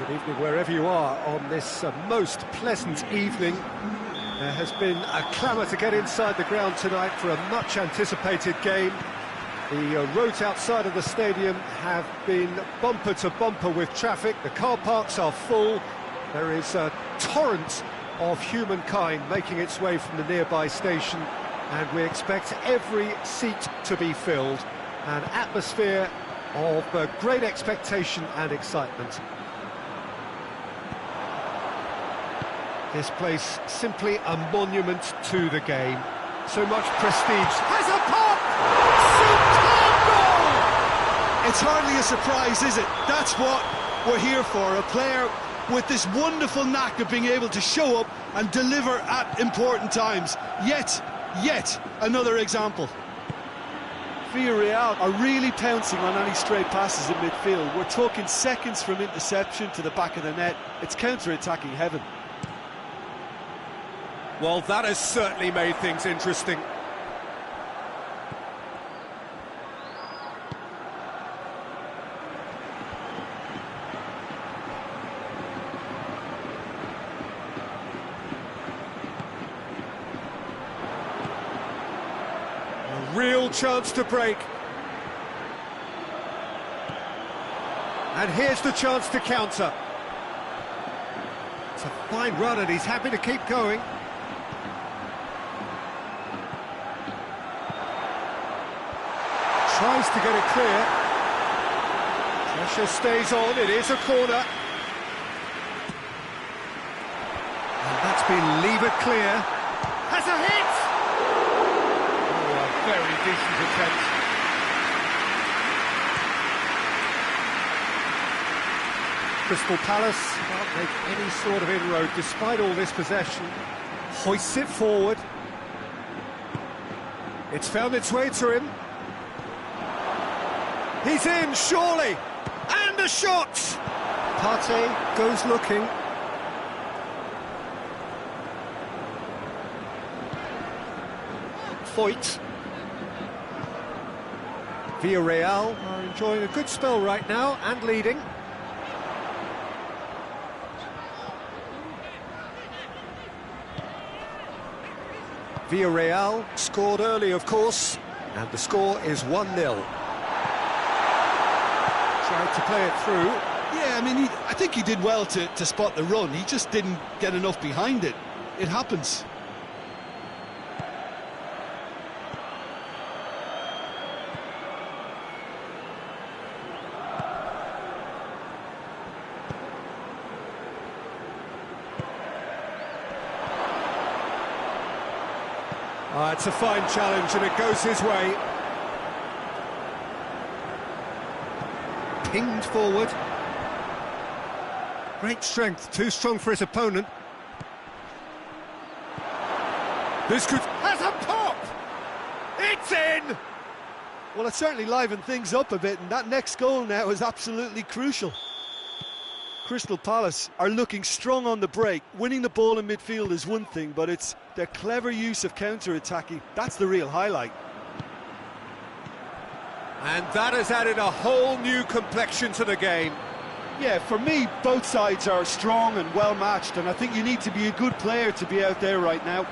Good evening wherever you are on this most pleasant evening. There has been a clamour to get inside the ground tonight for a much anticipated game. The roads outside of the stadium have been bumper to bumper with traffic. The car parks are full. There is a torrent of humankind making its way from the nearby station, and we expect every seat to be filled. An atmosphere of great expectation and excitement. This place simply a monument to the game. So much prestige. Has a pop! Superb goal! It's hardly a surprise, is it? That's what we're here for. A player with this wonderful knack of being able to show up and deliver at important times. Yet another example. Villarreal are really pouncing on any stray passes in midfield. We're talking seconds from interception to the back of the net. It's counter-attacking heaven. Well, that has certainly made things interesting. A real chance to break. And here's the chance to counter. It's a fine run and he's happy to keep going. Tries to get it clear. Pressure stays on, it is a corner. And that's been levered clear. Has a hit! Oh, a very decent attempt. Crystal Palace can't make any sort of inroad despite all this possession. Hoists it forward. It's found its way to him. He's in, surely! And a shot! Partey goes looking. Foyt. Villarreal are enjoying a good spell right now and leading. Villarreal scored early, of course, and the score is 1-0. Tried to play it through. Yeah, I mean, I think he did well to spot the run. He just didn't get enough behind it. It happens. It's a fine challenge and it goes his way. Pinged forward. Great strength, too strong for his opponent. This could... has a pop! It's in! Well, it certainly livened things up a bit, and that next goal now is absolutely crucial. Crystal Palace are looking strong on the break. Winning the ball in midfield is one thing, but it's their clever use of counter-attacking. That's the real highlight. And that has added a whole new complexion to the game. Yeah, for me, both sides are strong and well-matched, and I think you need to be a good player to be out there right now.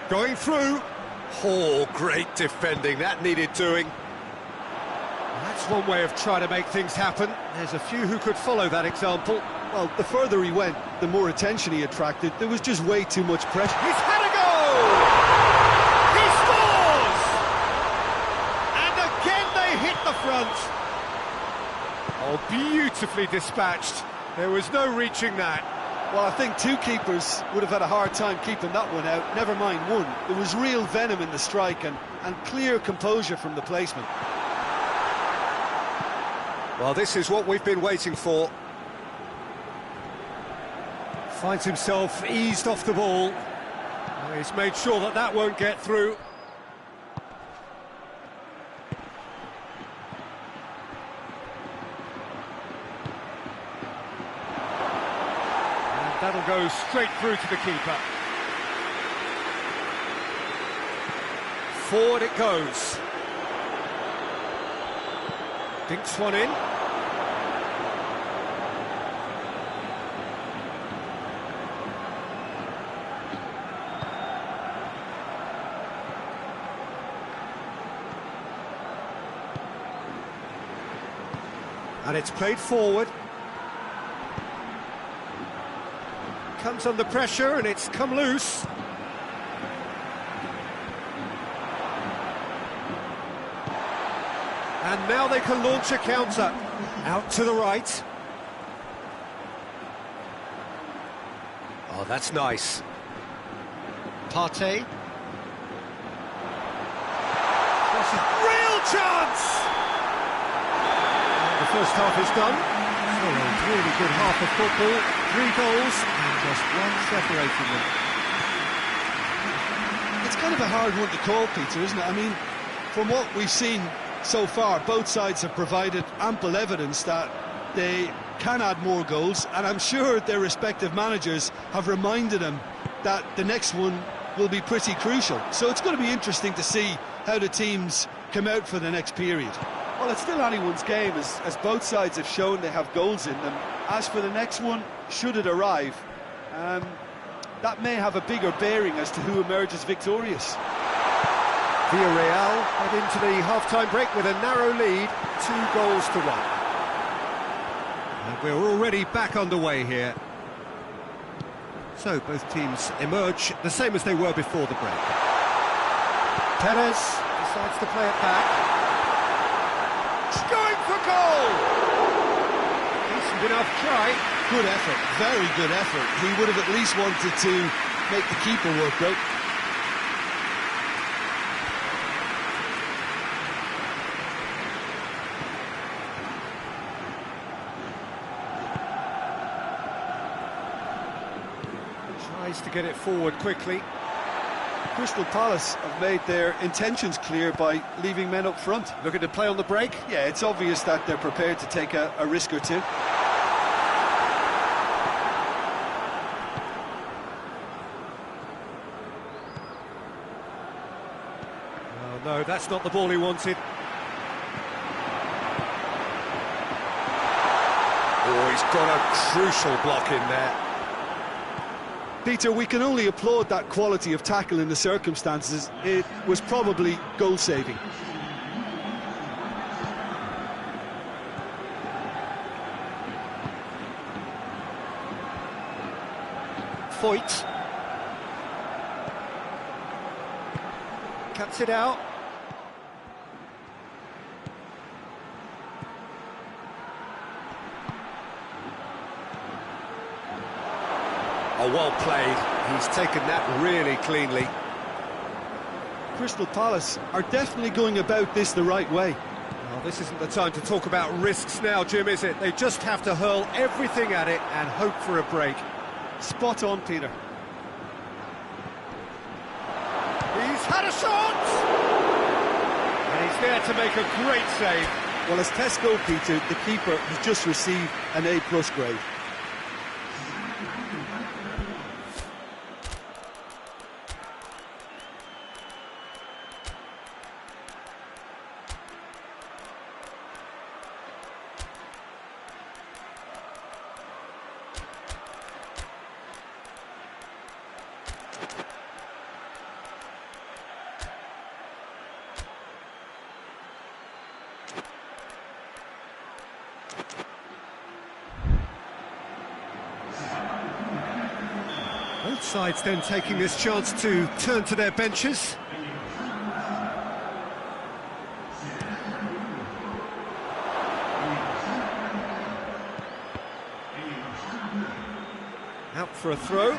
Going through. Oh, great defending. That needed doing. That's one way of trying to make things happen. There's a few who could follow that example. Well, the further he went, the more attention he attracted. There was just way too much pressure. He's had a goal! He scores! And again they hit the front. Oh, beautifully dispatched. There was no reaching that. Well, I think two keepers would have had a hard time keeping that one out, never mind one. There was real venom in the strike and clear composure from the placement. Well, this is what we've been waiting for. Finds himself eased off the ball. Well, he's made sure that that won't get through. And that'll go straight through to the keeper. Forward it goes. Dinks one in. And it's played forward. Comes under pressure and it's come loose. And now they can launch a counter. Out to the right. Oh, that's nice. Partey. Real chance! The first half is done. So a really good half of football. 3 goals and just one separating them. It's kind of a hard one to call, Peter, isn't it? I mean, from what we've seen so far, both sides have provided ample evidence that they can add more goals, and I'm sure their respective managers have reminded them that the next one will be pretty crucial. So it's going to be interesting to see how the teams come out for the next period. Well, it's still anyone's game, as both sides have shown they have goals in them. As for the next one, should it arrive, that may have a bigger bearing as to who emerges victorious. Villarreal head into the half-time break with a narrow lead, 2-1. And we're already back underway here. So both teams emerge the same as they were before the break. Perez decides to play it back. It's going for goal! Decent enough try. Good effort, very good effort. He would have at least wanted to make the keeper work out. Tries to get it forward quickly. Crystal Palace have made their intentions clear by leaving men up front. Looking to play on the break? Yeah, it's obvious that they're prepared to take a risk or two. Oh, no, that's not the ball he wanted. Oh, he's got a crucial block in there. Peter, we can only applaud that quality of tackle in the circumstances. It was probably goal-saving. Foyt. Cuts it out. Oh, well played. He's taken that really cleanly. Crystal Palace are definitely going about this the right way. Well, this isn't the time to talk about risks now, Jim, is it? They just have to hurl everything at it and hope for a break. Spot on, Peter. He's had a shot! And he's there to make a great save. Well, as tests go, Peter, the keeper has just received an A+ grade. Both sides then taking this chance to turn to their benches. Out for a throw.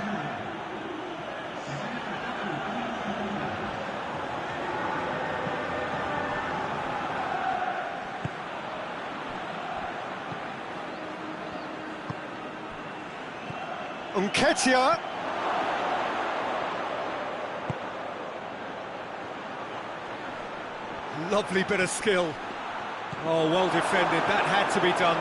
Nketiah. Lovely bit of skill. Oh, well defended. That had to be done.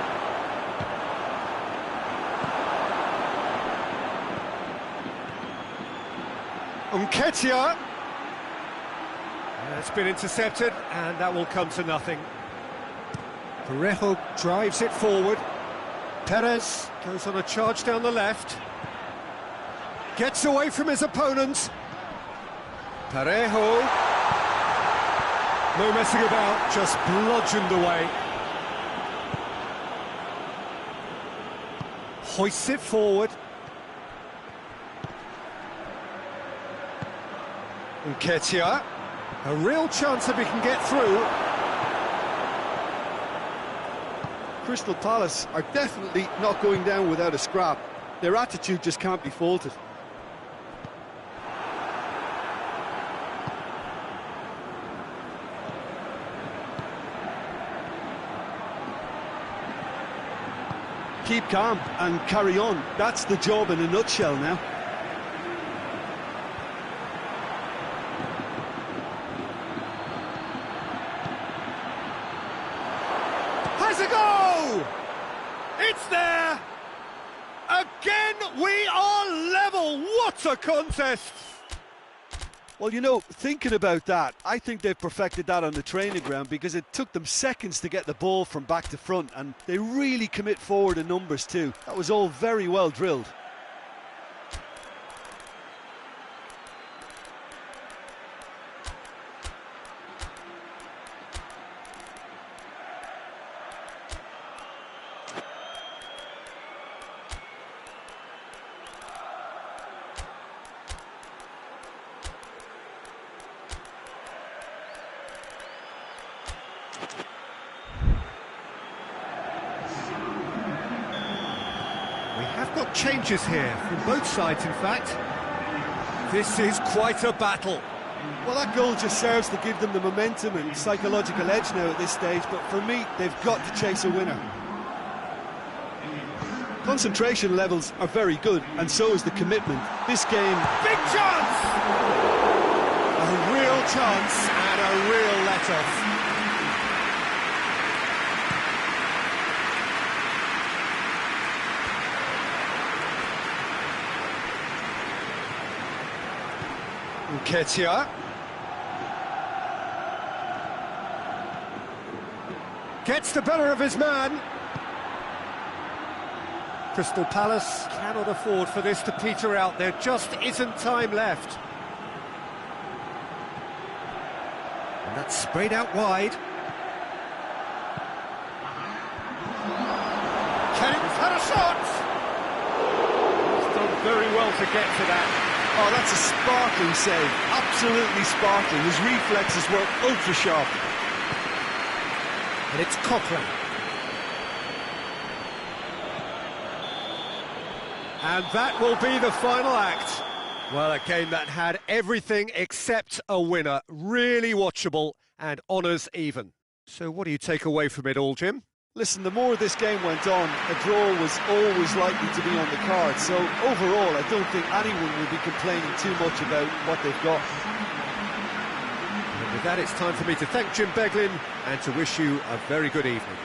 Nketiah. It's been intercepted, and that will come to nothing. Parejo drives it forward. Perez goes on a charge down the left. Gets away from his opponent. Parejo. No messing about, just bludgeoned away. Hoists it forward. Nketiah. A real chance if he can get through. Crystal Palace are definitely not going down without a scrap. Their attitude just can't be faulted. Keep calm and carry on. That's the job in a nutshell now. Has a go! It's there! Again, we are level! What a contest! Well, you know, thinking about that, I think they've perfected that on the training ground because it took them seconds to get the ball from back to front, and they really commit forward in numbers too. That was all very well drilled. We have got changes here, from both sides in fact. This is quite a battle. Well, that goal just serves to give them the momentum and psychological edge now at this stage, but for me, they've got to chase a winner. Concentration levels are very good, and so is the commitment. This game... Big chance! A real chance and a real let-off. Nketiah. Gets the better of his man. Crystal Palace cannot afford for this to peter out. There just isn't time left. And that's sprayed out wide. Kenny's had a shot! He's done very well to get to that. Oh, that's a sparkling save. Absolutely sparkling. His reflexes were ultra sharp. And it's Cochran. And that will be the final act. Well, a game that had everything except a winner. Really watchable and honours even. So what do you take away from it all, Jim? Listen, the more this game went on, a draw was always likely to be on the card. So overall, I don't think anyone will be complaining too much about what they've got. And with that, it's time for me to thank Jim Beglin and to wish you a very good evening.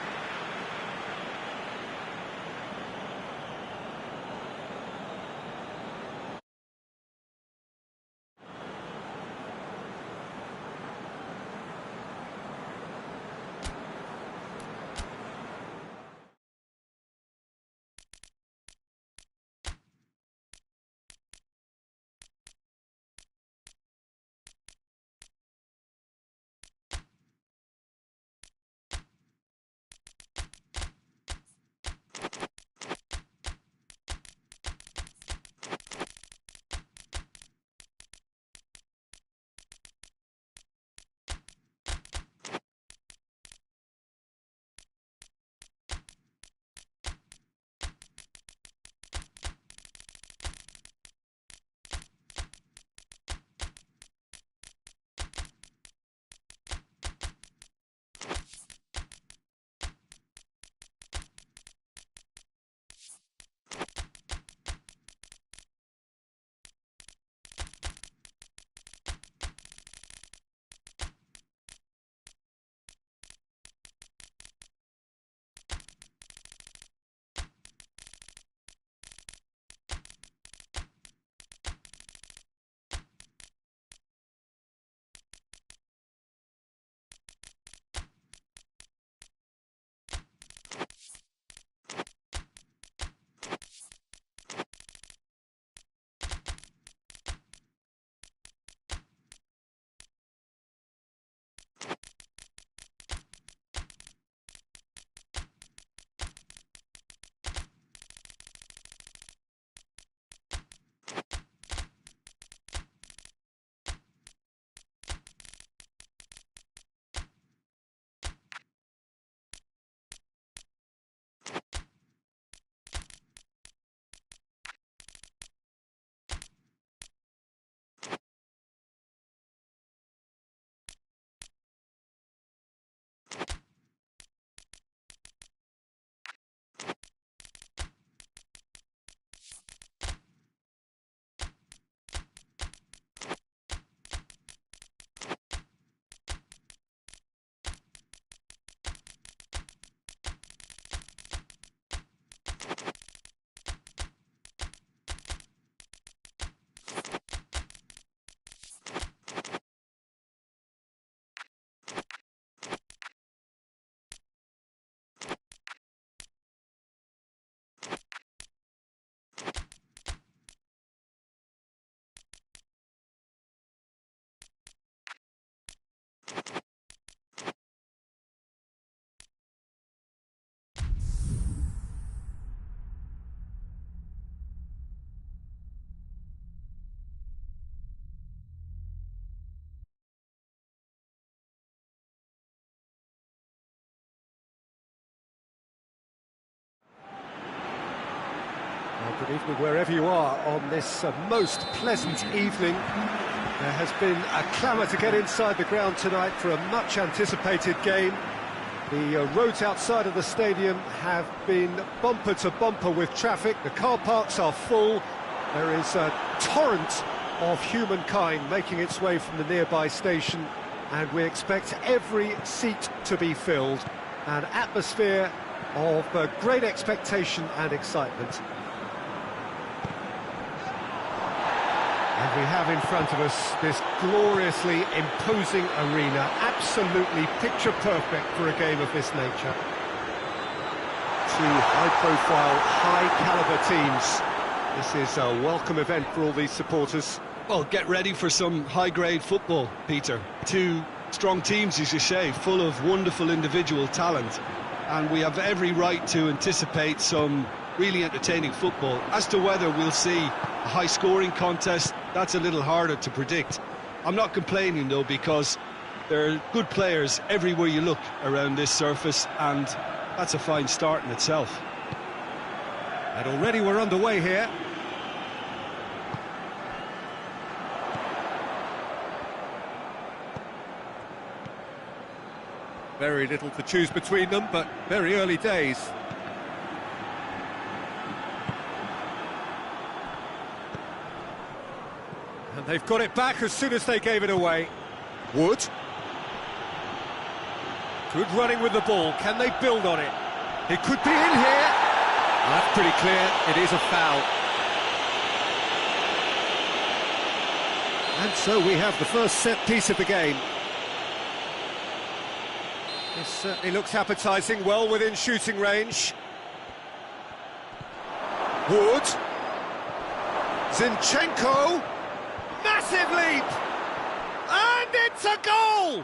Good evening wherever you are on this most pleasant evening. There has been a clamour to get inside the ground tonight for a much anticipated game. The roads outside of the stadium have been bumper to bumper with traffic. The car parks are full. There is a torrent of humankind making its way from the nearby station, and we expect every seat to be filled. An atmosphere of great expectation and excitement. And we have in front of us this gloriously imposing arena, absolutely picture perfect for a game of this nature. Two high-profile, high-caliber teams. This is a welcome event for all these supporters. Well, get ready for some high-grade football, Peter. Two strong teams, as you say, full of wonderful individual talent. And we have every right to anticipate some really entertaining football. As to whether we'll see a high-scoring contest, that's a little harder to predict. I'm not complaining, though, because there are good players everywhere you look around this surface, and that's a fine start in itself. And already we're underway here. Very little to choose between them, but very early days. And they've got it back as soon as they gave it away. Wood. Good running with the ball. Can they build on it? It could be in here. Well, that's pretty clear. It is a foul. And so we have the first set piece of the game. This certainly looks appetising, well within shooting range. Wood. Zinchenko. Massive leap! And it's a goal!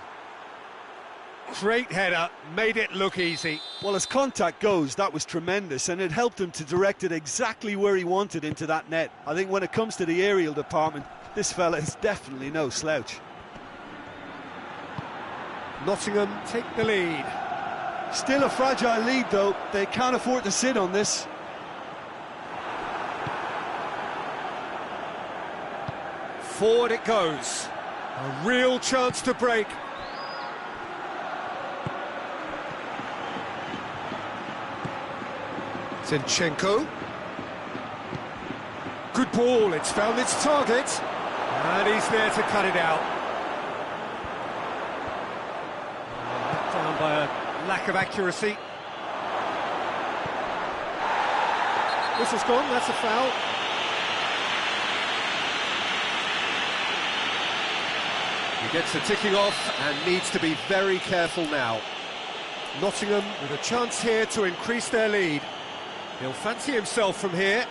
Great header, made it look easy. Well, as contact goes, that was tremendous, and it helped him to direct it exactly where he wanted into that net. I think when it comes to the aerial department, this fella is definitely no slouch. Nottingham take the lead. Still a fragile lead, though. They can't afford to sit on this. Forward it goes. A real chance to break. Zinchenko. Good ball, it's found its target. And he's there to cut it out. Down by a lack of accuracy. This has gone, that's a foul. He gets the ticking off and needs to be very careful now. Nottingham with a chance here to increase their lead. He'll fancy himself from here.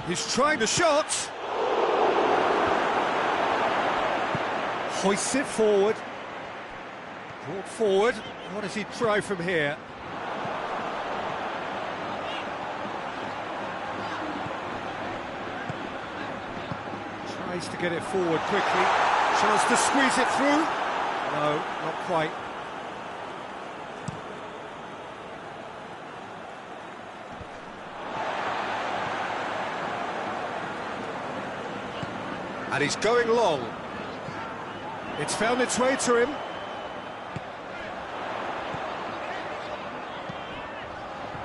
He's trying the shot. Hoists it forward. Brought forward. What does he try from here? Tries to get it forward quickly. Chance to squeeze it through. No, not quite. And he's going long. It's found its way to him.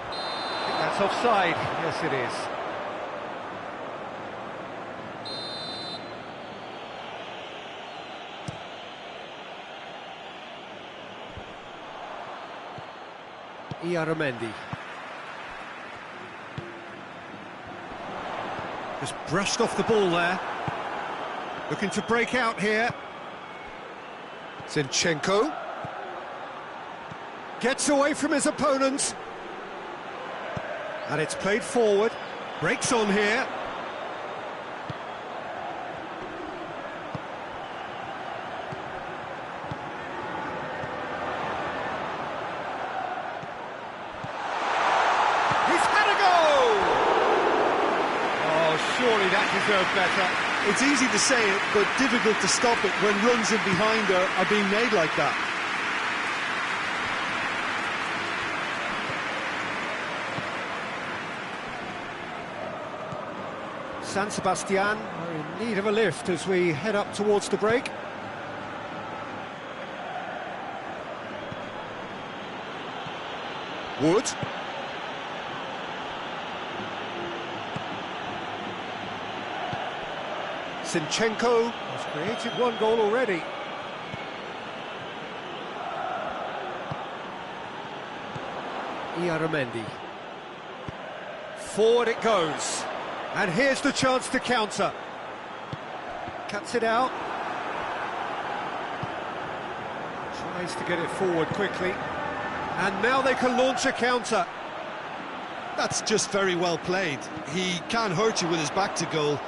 I think that's offside. Yes, it is. Iaramendi. Just brushed off the ball there. Looking to break out here. Zinchenko. Gets away from his opponent. And it's played forward. Breaks on here. He's had a goal! Oh, surely that deserved better. It's easy to say it, but difficult to stop it when runs in behind are being made like that. San Sebastian are in need of a lift as we head up towards the break. Wood. Zinchenko has created one goal already. Iaramendi. Forward it goes. And here's the chance to counter. Cuts it out. Tries to get it forward quickly. And now they can launch a counter. That's just very well played. He can't hurt you with his back to goal,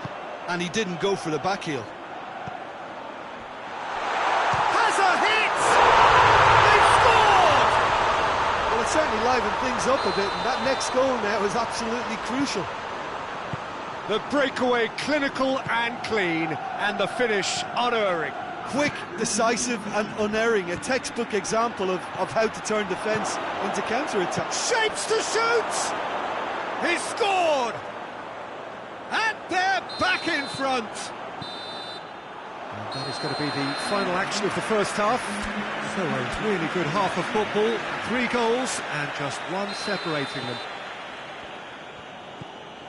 and he didn't go for the back heel. Has a hit! They've scored! Well, it certainly livened things up a bit, and that next goal now is absolutely crucial. The breakaway clinical and clean, and the finish unerring. Quick, decisive and unerring, a textbook example of how to turn defence into counter-attack. Shapes to shoot! He scored! And they're back in front! And that is going to be the final action of the first half. So a really good half of football, 3 goals and just one separating them.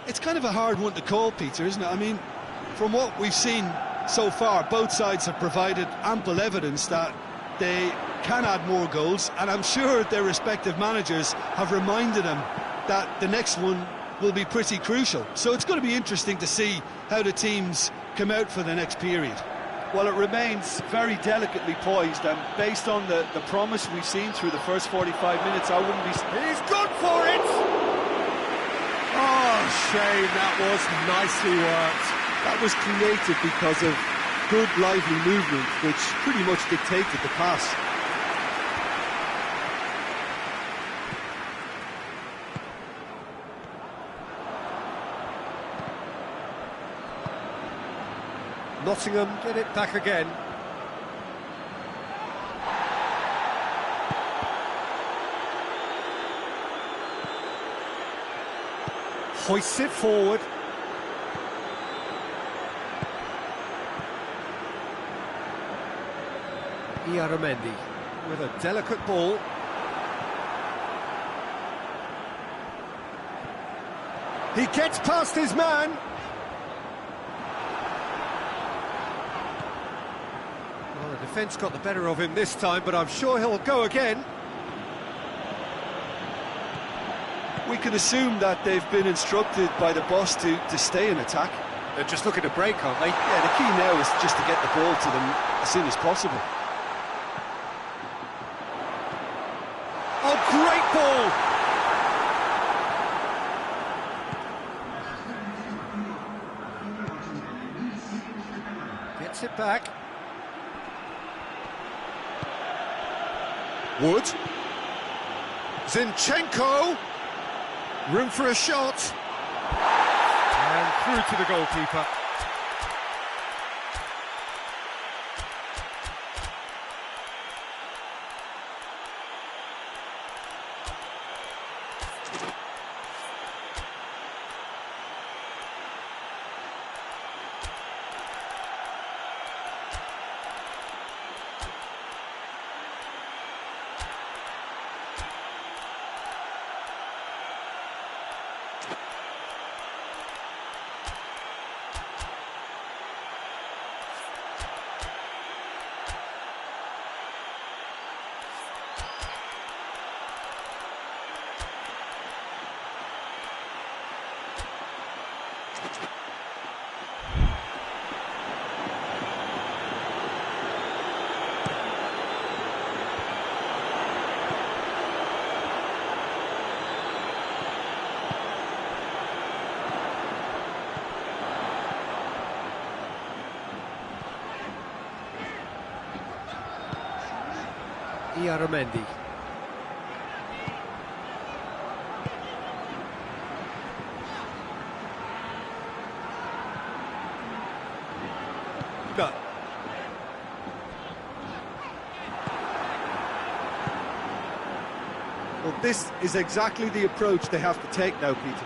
It's kind of a hard one to call, Peter, isn't it? I mean, from what we've seen so far, both sides have provided ample evidence that they can add more goals, and I'm sure their respective managers have reminded them that the next one will be pretty crucial. So it's going to be interesting to see how the teams come out for the next period. Well, it remains very delicately poised, and based on the promise we've seen through the first 45 minutes, I wouldn't be... He's gone for it! Oh, shame, that was nicely worked. That was created because of good, lively movement, which pretty much dictated the pass. Nottingham get it back again. Hoists it forward. Iaramendi with a delicate ball. He gets past his man. Well, the defence got the better of him this time, but I'm sure he'll go again. We can assume that they've been instructed by the boss to stay in attack. They're just looking to break, aren't they? Yeah, the key now is just to get the ball to them as soon as possible. Oh, great ball! Gets it back. Wood. Zinchenko. Room for a shot. And through to the goalkeeper. Iaramendi. No. Well, this is exactly the approach they have to take now, Peter.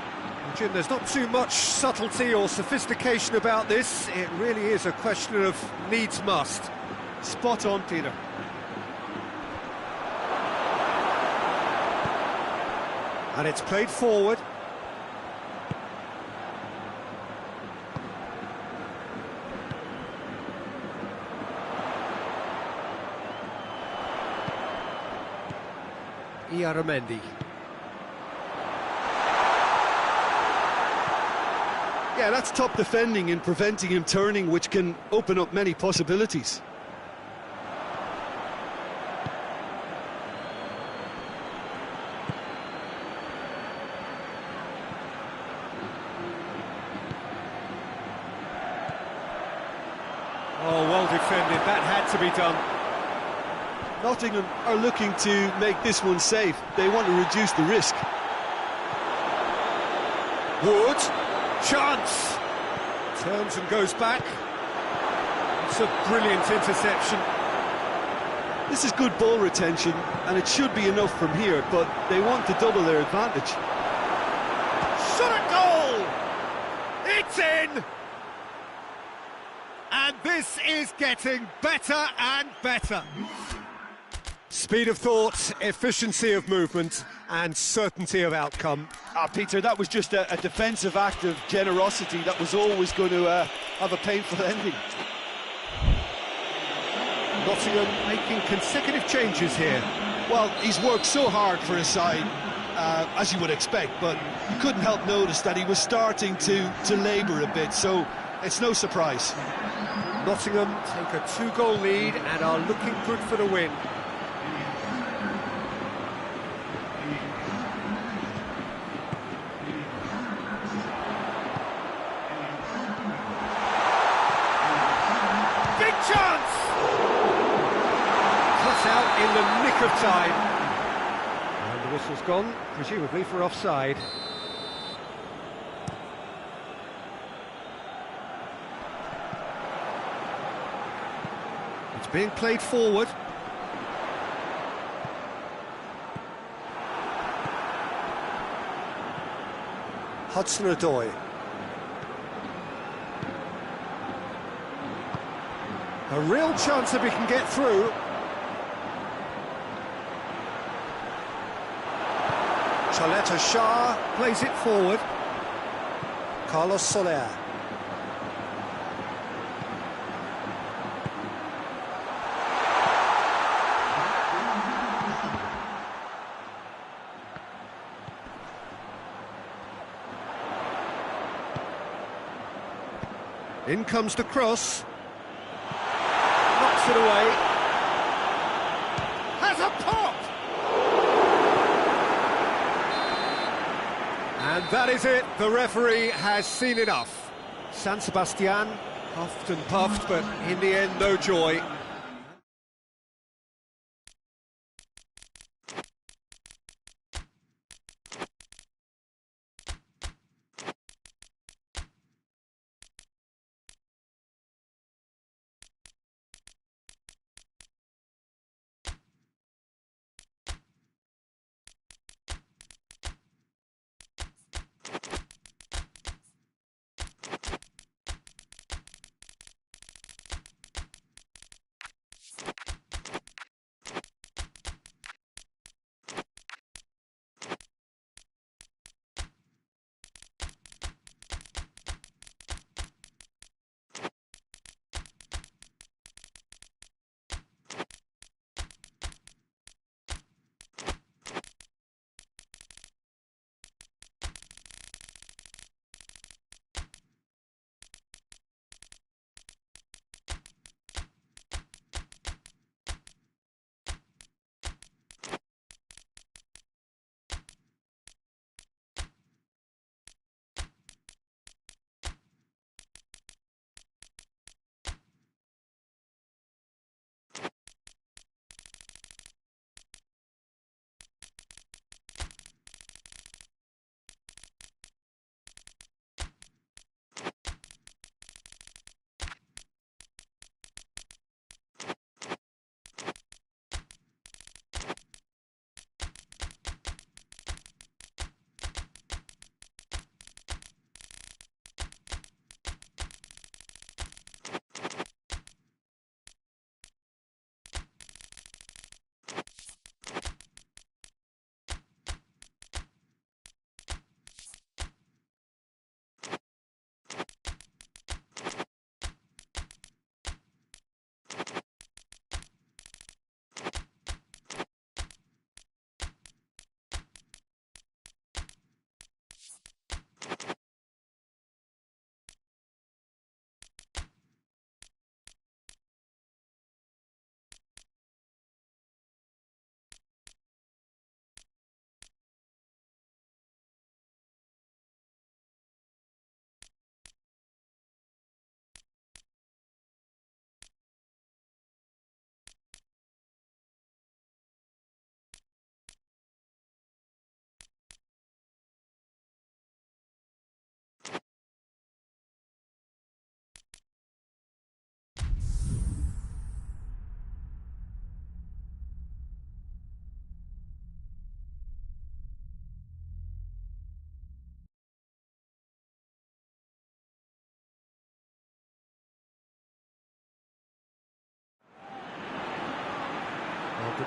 Jim, there's not too much subtlety or sophistication about this. It really is a question of needs must. Spot on, Peter. And it's played forward. Iaramendi. Yeah, that's top defending and preventing him turning, which can open up many possibilities. Oh, well defended. That had to be done. Nottingham are looking to make this one safe. They want to reduce the risk. Wood, chance. Turns and goes back. It's a brilliant interception. This is good ball retention, and it should be enough from here, but they want to double their advantage. Shot a goal! It's in! And this is getting better and better. Speed of thought, efficiency of movement, and certainty of outcome. Peter, that was just a defensive act of generosity that was always going to have a painful ending. Nottingham making consecutive changes here. Well, he's worked so hard for his side, as you would expect, but you couldn't help notice that he was starting to labour a bit, so it's no surprise. Nottingham take a 2-goal lead and are looking good for the win. Big chance! Cut out in the nick of time. And the whistle's gone, presumably for offside. It's being played forward. Hudson-Odoi. A real chance if he can get through. Choleta Shah plays it forward. Carlos Soler. In comes the cross. Knocks it away. Has a pop! And that is it. The referee has seen enough. San Sebastian puffed and puffed, but in the end, no joy.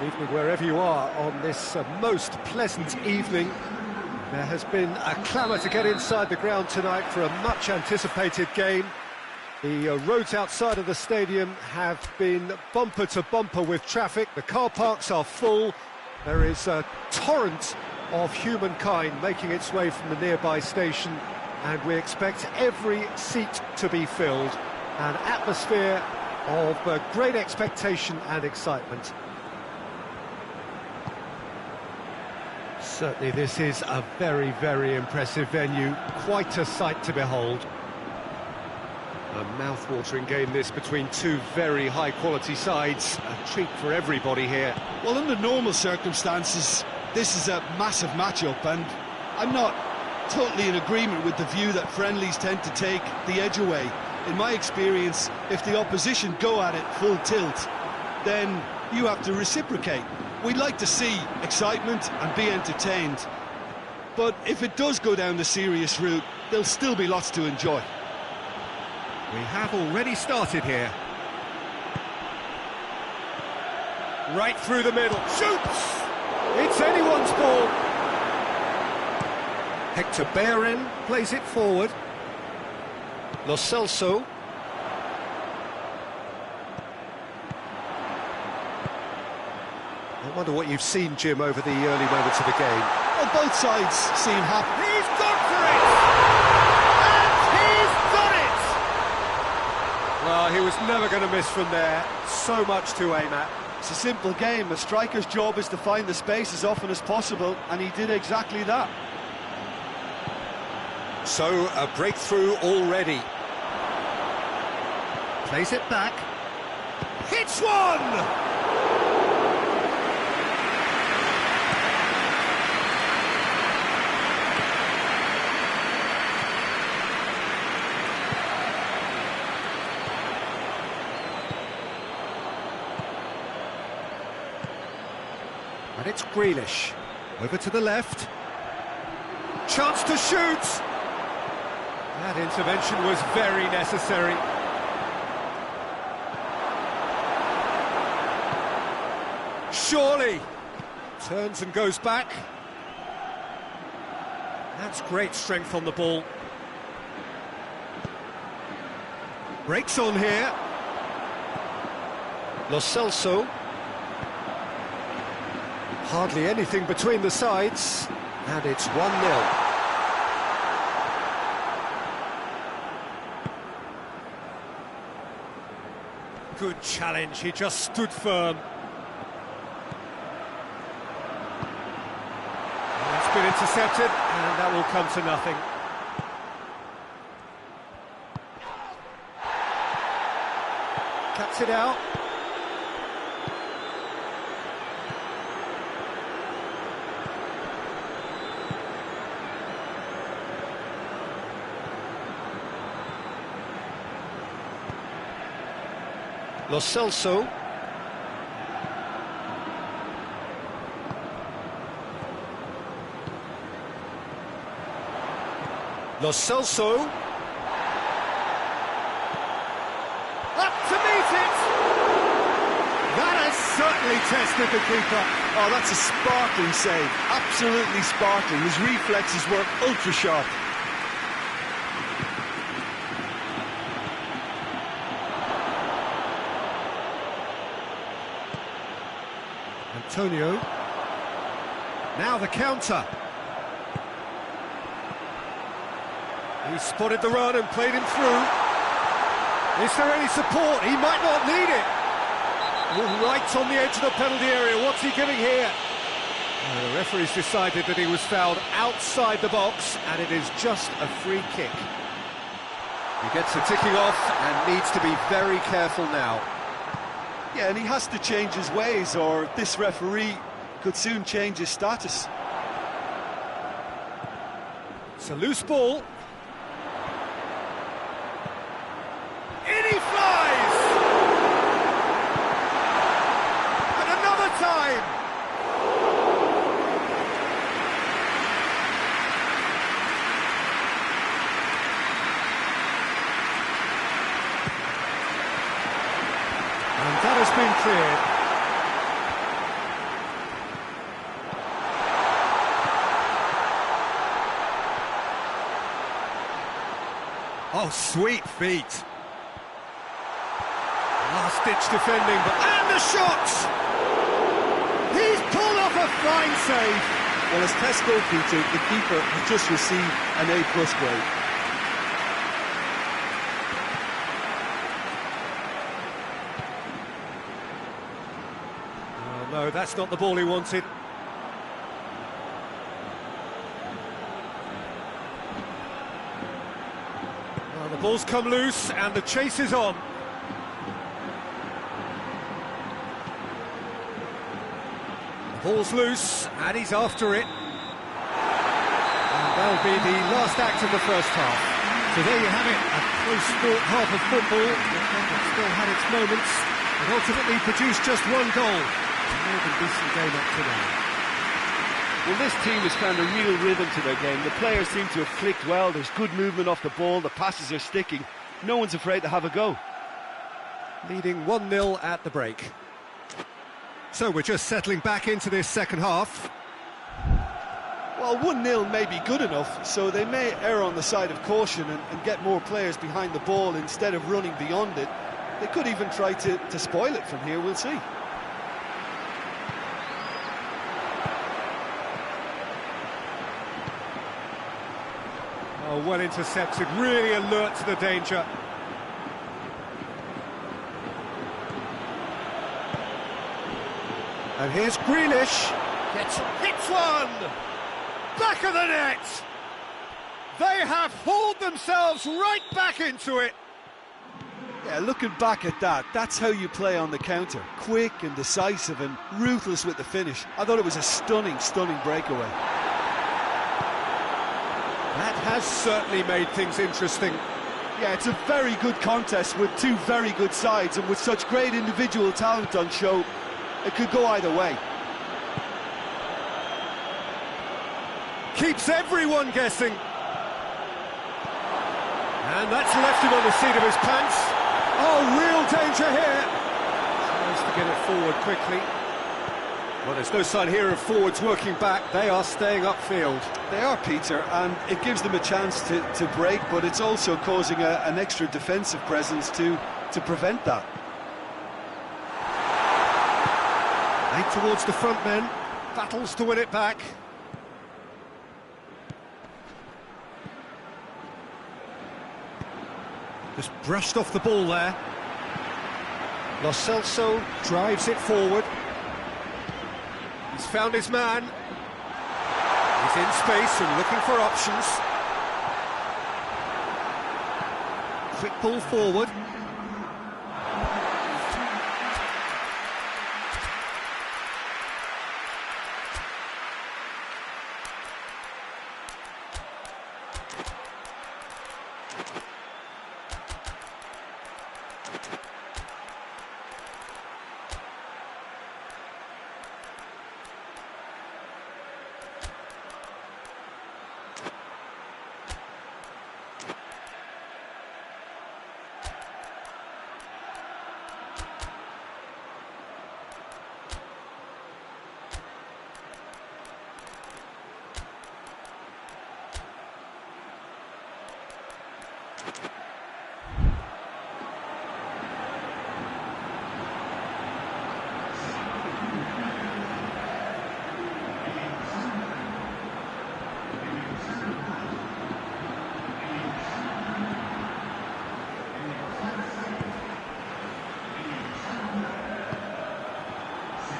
Good evening wherever you are on this most pleasant evening. There has been a clamour to get inside the ground tonight for a much anticipated game. The roads outside of the stadium have been bumper to bumper with traffic. The car parks are full. There is a torrent of humankind making its way from the nearby station, and we expect every seat to be filled. An atmosphere of great expectation and excitement. Certainly this is a very, very impressive venue. Quite a sight to behold. A mouth-watering game this between two very high-quality sides. A treat for everybody here. Well, under normal circumstances, this is a massive matchup, and I'm not totally in agreement with the view that friendlies tend to take the edge away. In my experience, if the opposition go at it full tilt, then you have to reciprocate. We'd like to see excitement and be entertained, but if it does go down the serious route, there'll still be lots to enjoy. We have already started here. Right through the middle. Shoots! It's anyone's ball. Hector Bellerin plays it forward. Lo Celso. I wonder what you've seen, Jim, over the early moments of the game. Well, both sides seem happy. He's gone for it! And he's done it! Well, he was never going to miss from there. So much to aim at. It's a simple game. A striker's job is to find the space as often as possible, and he did exactly that. So, a breakthrough already. Plays it back. Hits one! And it's Grealish. Over to the left. Chance to shoot! That intervention was very necessary. Surely! Turns and goes back. That's great strength on the ball. Breaks on here. Lo Celso. Hardly anything between the sides, and it's 1-0. Good challenge, he just stood firm. And it's been intercepted, and that will come to nothing. Cuts it out. Lo Celso. Lo Celso. Up to meet it! That has certainly tested the keeper. Oh, that's a sparkling save. Absolutely sparkling. His reflexes were ultra sharp. Antonio. Now the counter. He spotted the run and played him through. Is there any support? He might not need it. Right on the edge of the penalty area. What's he giving here? The referee's decided that he was fouled outside the box, and it is just a free kick. He gets the ticking off and needs to be very careful now. Yeah, and he has to change his ways, or this referee could soon change his status. It's a loose ball. In he flies! And another time! And that has been cleared. Oh, sweet feet. Last-ditch defending, and the shot! He's pulled off a fine save. Well, as test goalkeeper, the keeper has just received an A+ grade. Oh, no, that's not the ball he wanted. Well, the ball's come loose, and the chase is on. Ball's loose, and he's after it. And that'll be the last act of the first half. So there you have it, a close-fought half of football. It still had its moments, and ultimately produced just one goal. A more than decent game up to now. Well, this team has found a real rhythm to their game. The players seem to have clicked well. There's good movement off the ball. The passes are sticking. No one's afraid to have a go. Leading 1-0 at the break. So we're just settling back into this second half. Well, 1-0 may be good enough, so they may err on the side of caution and get more players behind the ball instead of running beyond it. They could even try to spoil it from here, we'll see. Oh, well intercepted, really alert to the danger. And here's Grealish, hits one! Back of the net! They have hauled themselves right back into it! Yeah, looking back at that, that's how you play on the counter. Quick and decisive and ruthless with the finish. I thought it was a stunning, stunning breakaway. That has certainly made things interesting. Yeah, it's a very good contest with two very good sides, and with such great individual talent on show, it could go either way. Keeps everyone guessing. And that's left him on the seat of his pants. Oh, real danger here. Tries to get it forward quickly. Well, there's no sign here of forwards working back. They are staying upfield. They are, Peter, and it gives them a chance to break, but it's also causing an extra defensive presence to prevent that. Eight towards the front men, battles to win it back. Just brushed off the ball there. Lo Celso drives it forward. He's found his man. He's in space and looking for options. Quick ball forward.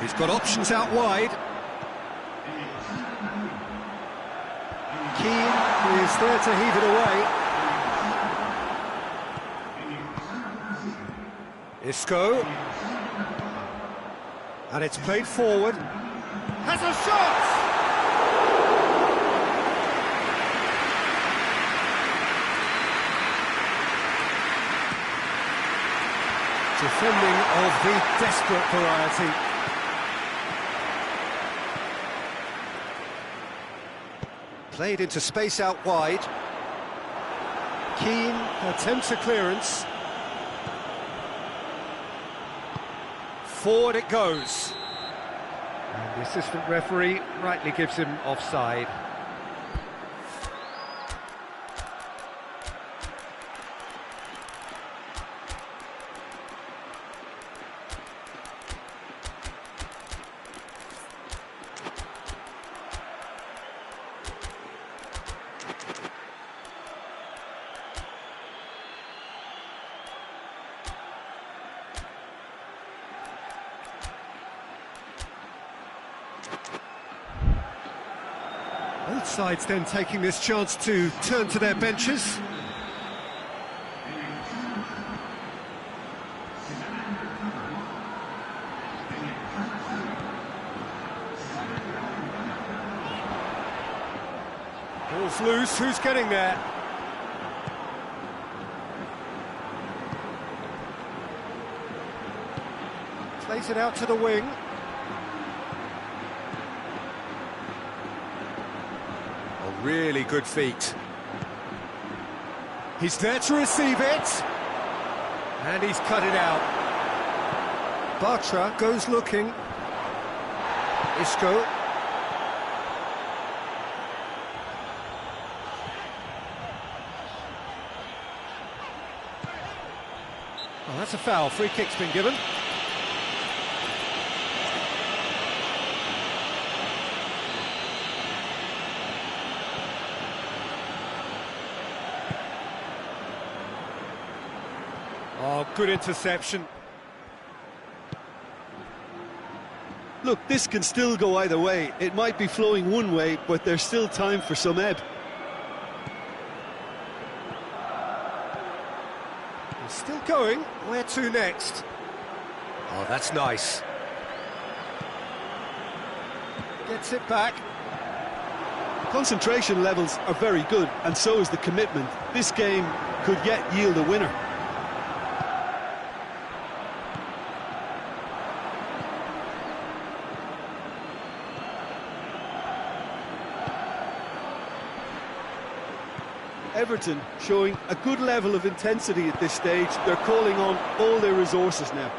He's got options out wide. Keane is there to heave it away. Isco. And it's played forward. Has a shot! Defending of the desperate variety. Played into space out wide. Keane attempts a clearance. Forward it goes. And the assistant referee rightly gives him offside. Both sides then taking this chance to turn to their benches. Ball's loose, who's getting there? Plays it out to the wing. Really good feet. He's there to receive it. And he's cut it out. Bartra goes looking. Isco. Oh, that's a foul. Free kick's been given. Oh, good interception. Look, this can still go either way. It might be flowing one way, but there's still time for some ebb. He's still going. Where to next? Oh, that's nice. Gets it back. Concentration levels are very good, and so is the commitment. This game could yet yield a winner. Everton showing a good level of intensity at this stage. They're calling on all their resources now.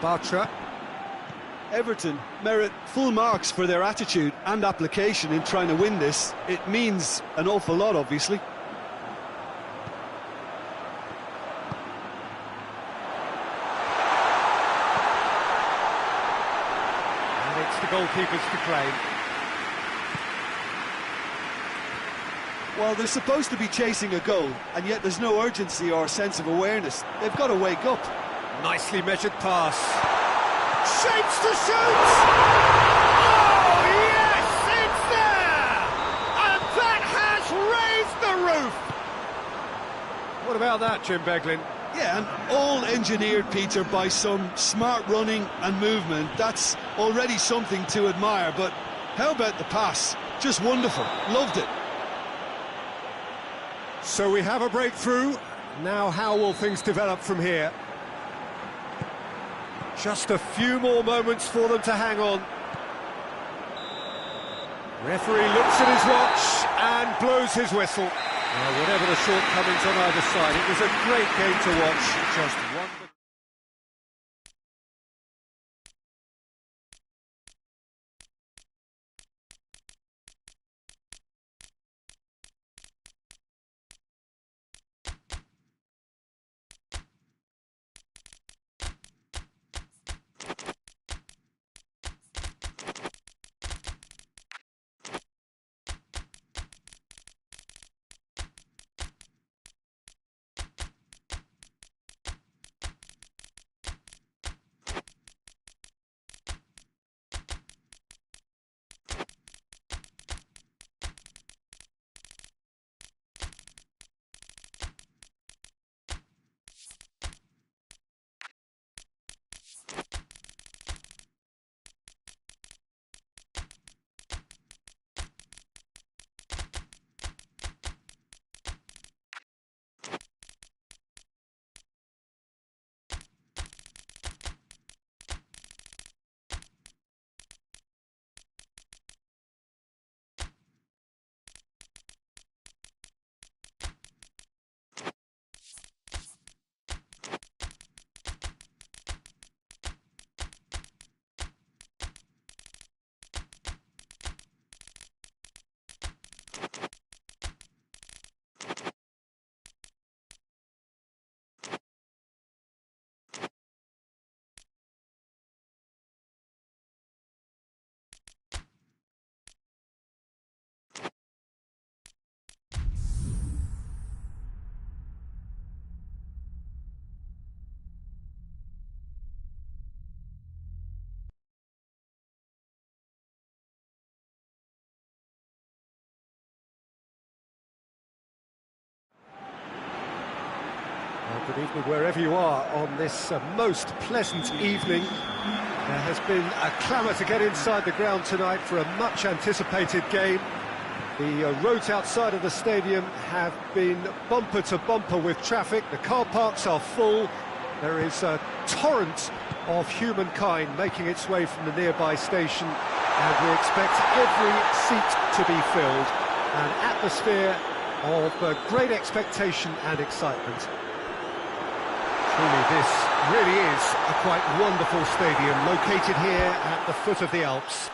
Bartra. Everton merit full marks for their attitude and application in trying to win this. It means an awful lot, obviously. The goalkeepers to claim. Well, they're supposed to be chasing a goal, and yet there's no urgency or sense of awareness. They've got to wake up. Nicely measured pass. Shapes to shoot! Oh, yes, it's there! And that has raised the roof! What about that, Jim Beglin? Yeah, and all engineered, Peter, by some smart running and movement. That's already something to admire, but how about the pass? Just wonderful. Loved it. So we have a breakthrough. Now how will things develop from here? Just a few more moments for them to hang on. Referee looks at his watch and blows his whistle. Whatever the shortcomings on either side, it was a great game to watch. Just one. Good evening wherever you are on this most pleasant evening. There has been a clamour to get inside the ground tonight for a much anticipated game. The roads outside of the stadium have been bumper to bumper with traffic. The car parks are full. There is a torrent of humankind making its way from the nearby station, and we expect every seat to be filled. An atmosphere of great expectation and excitement. Truly, this really is a quite wonderful stadium, located here at the foot of the Alps.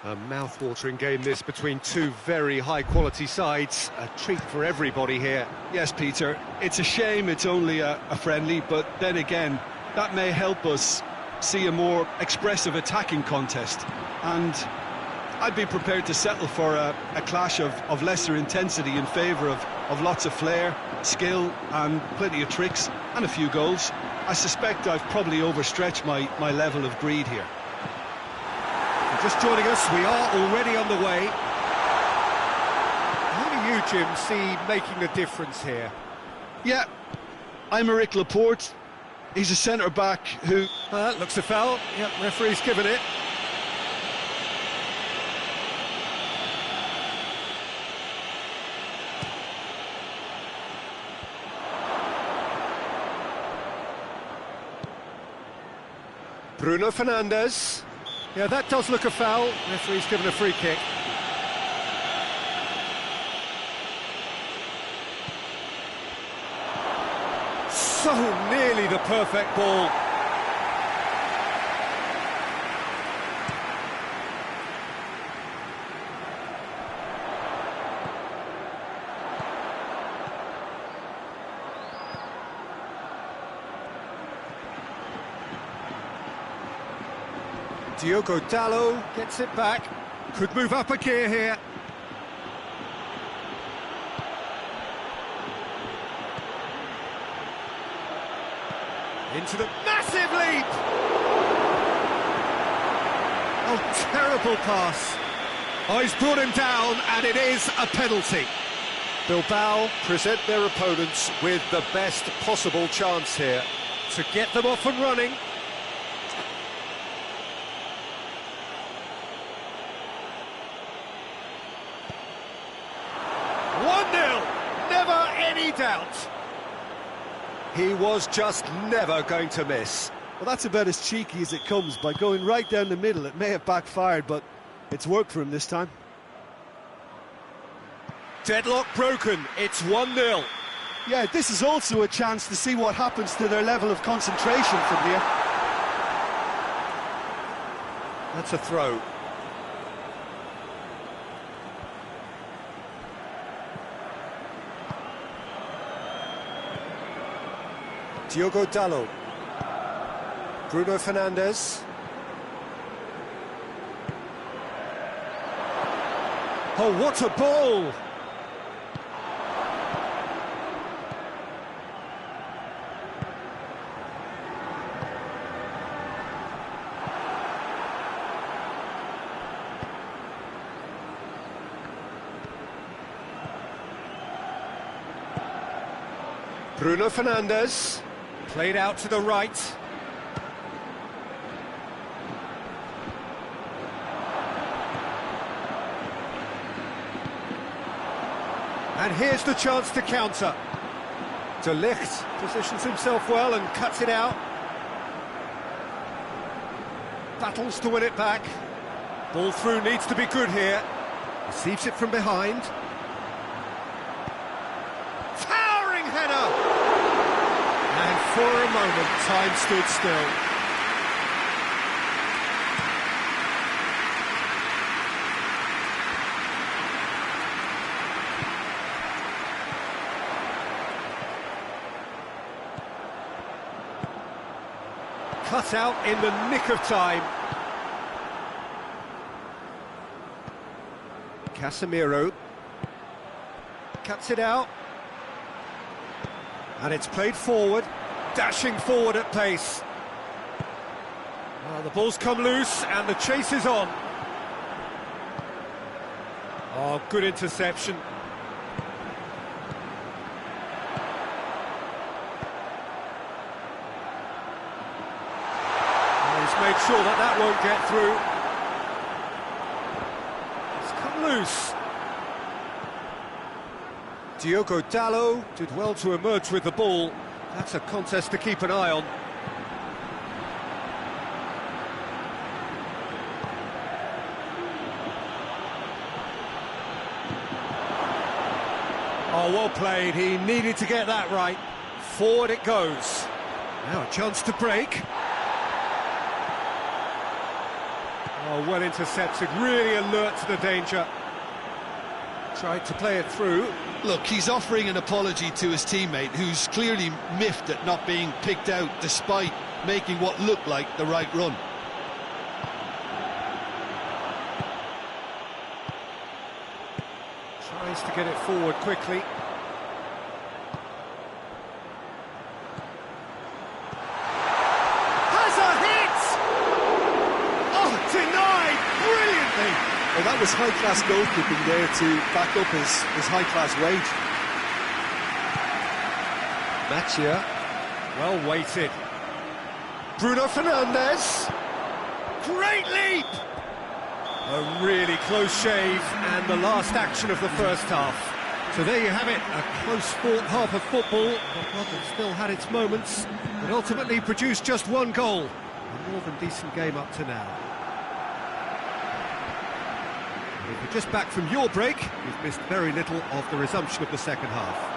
A mouth-watering game this between two very high-quality sides. A treat for everybody here. Yes, Peter, it's a shame it's only a friendly, but then again, that may help us see a more expressive attacking contest. And I'd be prepared to settle for a clash of lesser intensity in favour of lots of flair, skill and plenty of tricks and a few goals. I suspect I've probably overstretched my level of greed here. Just joining us, we are already on the way. Who do you, Jim, see making a difference here? Yeah, I'm Eric Laporte. He's a centre-back who... That looks a foul. Yep, referee's given it. Bruno Fernandes. Yeah, that does look a foul. Referee's given a free kick. So nearly the perfect ball. Diogo Dalot gets it back. Could move up a gear here. Into the massive leap! Oh, terrible pass. Oh, he's brought him down, and it is a penalty. Bilbao present their opponents with the best possible chance here to get them off and running. Never any doubt. He was just never going to miss. Well, that's about as cheeky as it comes. By going right down the middle, it may have backfired, but it's worked for him this time. Deadlock broken, it's 1-0. Yeah, this is also a chance to see what happens to their level of concentration from here. That's a throw. Diogo Dalot. Bruno Fernandes. Oh, what a ball! Bruno Fernandes. Played out to the right. And here's the chance to counter. De Ligt positions himself well and cuts it out. Battles to win it back. Ball through needs to be good here. Receives it from behind. Towering header! And for a moment, time stood still. Cut out in the nick of time. Casemiro cuts it out. And it's played forward, dashing forward at pace. Well, the ball's come loose and the chase is on. Oh, good interception. sure that that won't get through. It's come loose. Diogo Dalot did well to emerge with the ball. That's a contest to keep an eye on. Oh, well played. He needed to get that right. Forward it goes. Now a chance to break. Oh, well intercepted. Really alert to the danger. Tried to play it through. Look, he's offering an apology to his teammate, who's clearly miffed at not being picked out despite making what looked like the right run. Tries to get it forward quickly. Has a hit! Oh, denied brilliantly! Well, that was high-class goalkeeping there to back up his high-class wage. Mattia, well weighted. Bruno Fernandes. Great leap! A really close shave, and the last action of the first half. So there you have it, a close-fought half of football, but one that still had its moments, but ultimately produced just one goal. A more than decent game up to now. If you're just back from your break, you've missed very little of the resumption of the second half.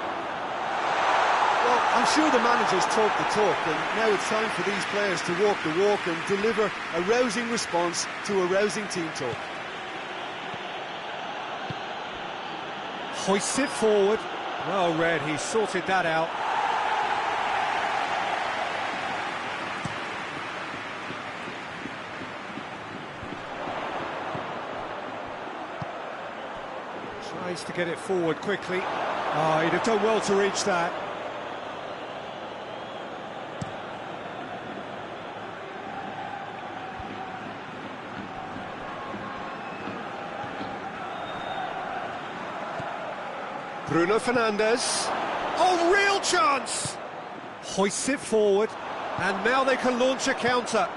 Well, I'm sure the managers talk the talk, and now it's time for these players to walk the walk and deliver a rousing response to a rousing team talk. Hoists it forward. Well read, he sorted that out. Tries to get it forward quickly. Oh, he'd have done well to reach that. Bruno Fernandes. Oh, real chance! Hoists it forward, and now they can launch a counter.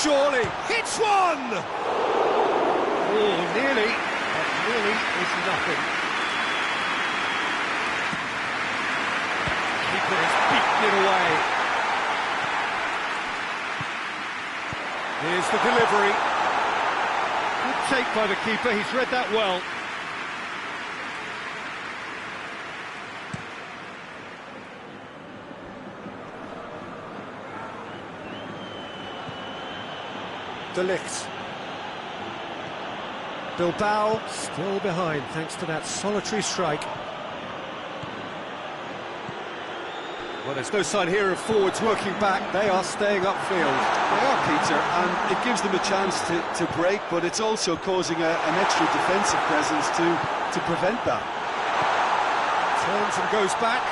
Surely hits one! Oh, nearly, but nearly is nothing. Keeper has beaten it away. Here's the delivery. Good take by the keeper, he's read that well. De Ligt. Bilbao still behind thanks to that solitary strike. Well, there's no sign here of forwards working back. They are staying upfield. They are, Peter, and it gives them a chance to break, but it's also causing an extra defensive presence to prevent that. Turns and goes back.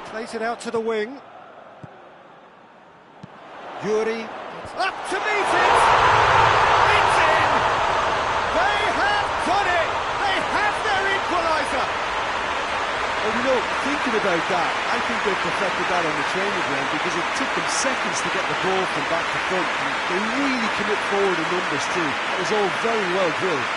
Plays it out to the wing. Gioi up to meet it! It's in! They have done it! They have their equaliser! Well, you know, thinking about that, I think they perfected that on the training ground because it took them seconds to get the ball from back to front. And they really commit forward in numbers too. It was all very well drilled.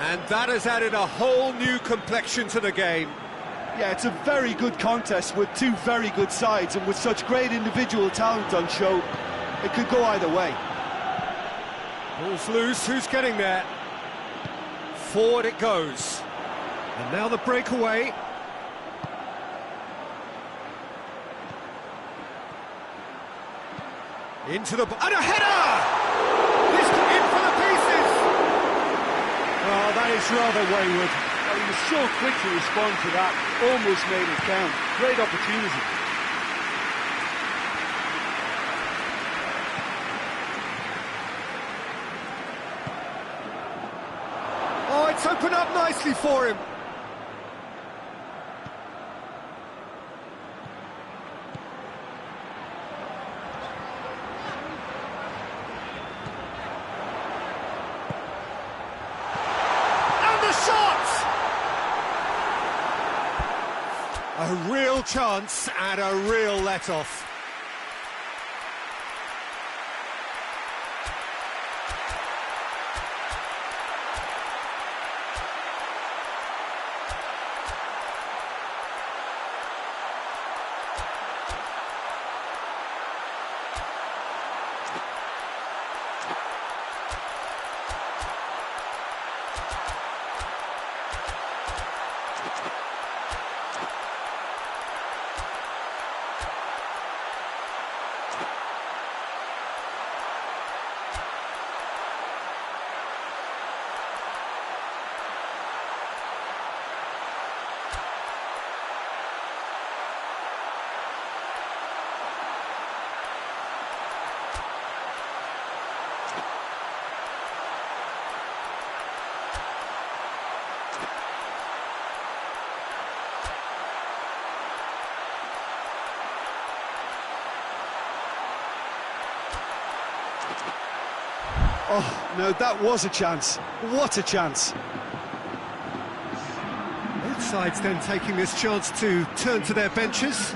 And that has added a whole new complexion to the game. Yeah, it's a very good contest with two very good sides, and with such great individual talent on show, it could go either way. Ball's loose, who's getting there? Forward it goes. And now the breakaway. Into the... and a header! This in for the pieces! Oh, that is rather wayward. Well, he was so quick to respond to that, almost made it count. Great opportunity. Oh, it's opened up nicely for him. A real chance and a real let-off. Oh, no, that was a chance. What a chance. Both sides then taking this chance to turn to their benches.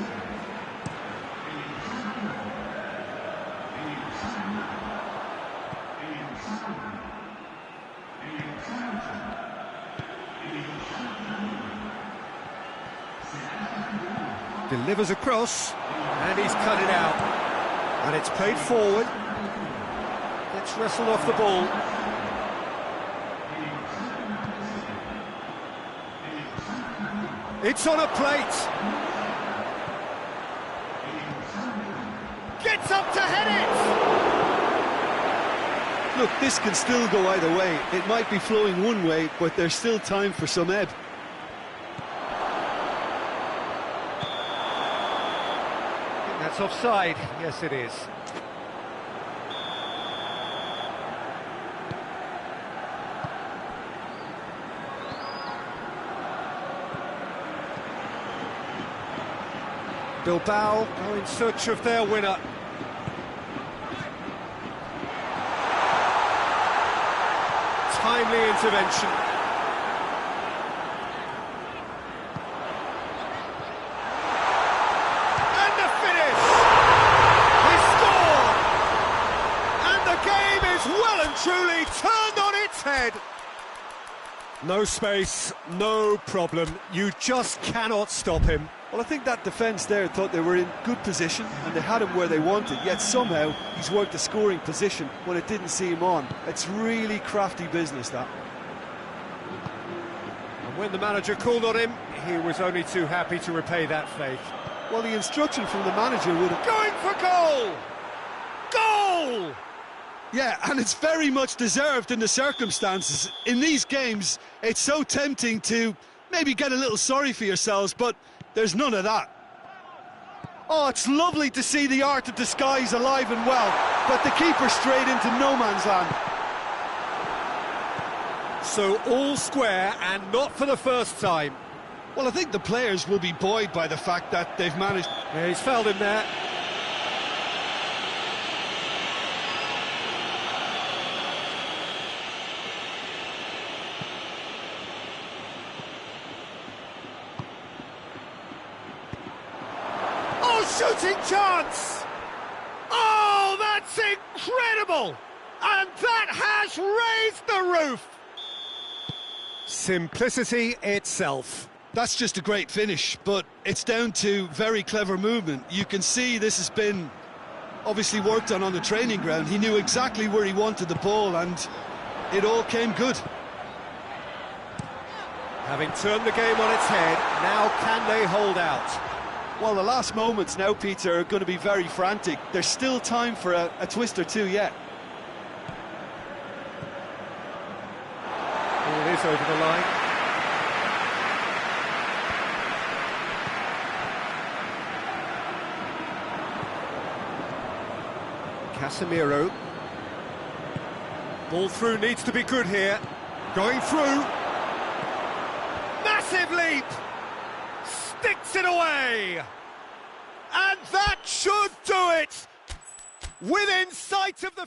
Delivers across, and he's cut it out. And it's played forward. Gets wrestled off the ball. It's on a plate. Gets up to head it! Look, this can still go either way. It might be flowing one way, but there's still time for some ebb. I think that's offside. Yes, it is. Bilbao go in search of their winner. Timely intervention. And the finish! They score! And the game is well and truly turned on its head. No space, no problem. You just cannot stop him. Well, I think that defence there thought they were in good position and they had him where they wanted, yet somehow he's worked a scoring position when it didn't see him on. It's really crafty business, that. And when the manager called on him, he was only too happy to repay that faith. Well, the instruction from the manager would have... Going for goal! Goal! Yeah, and it's very much deserved in the circumstances. In these games, it's so tempting to maybe get a little sorry for yourselves, but there's none of that. Oh, it's lovely to see the art of disguise alive and well, but the keeper straight into no man's land. So all square, and not for the first time. Well, I think the players will be buoyed by the fact that they've managed... Yeah, he's fouled him there. Shooting chance! Oh, that's incredible! And that has raised the roof! Simplicity itself. That's just a great finish, but it's down to very clever movement. You can see this has been obviously worked on the training ground. He knew exactly where he wanted the ball, and it all came good. Having turned the game on its head, now can they hold out? Well, the last moments now, Peter, are going to be very frantic. There's still time for a twist or two yet. Ball is over the line. Casemiro. Ball through needs to be good here. Going through. Massive leap! Sticks it away! And that should do it! Within sight of the...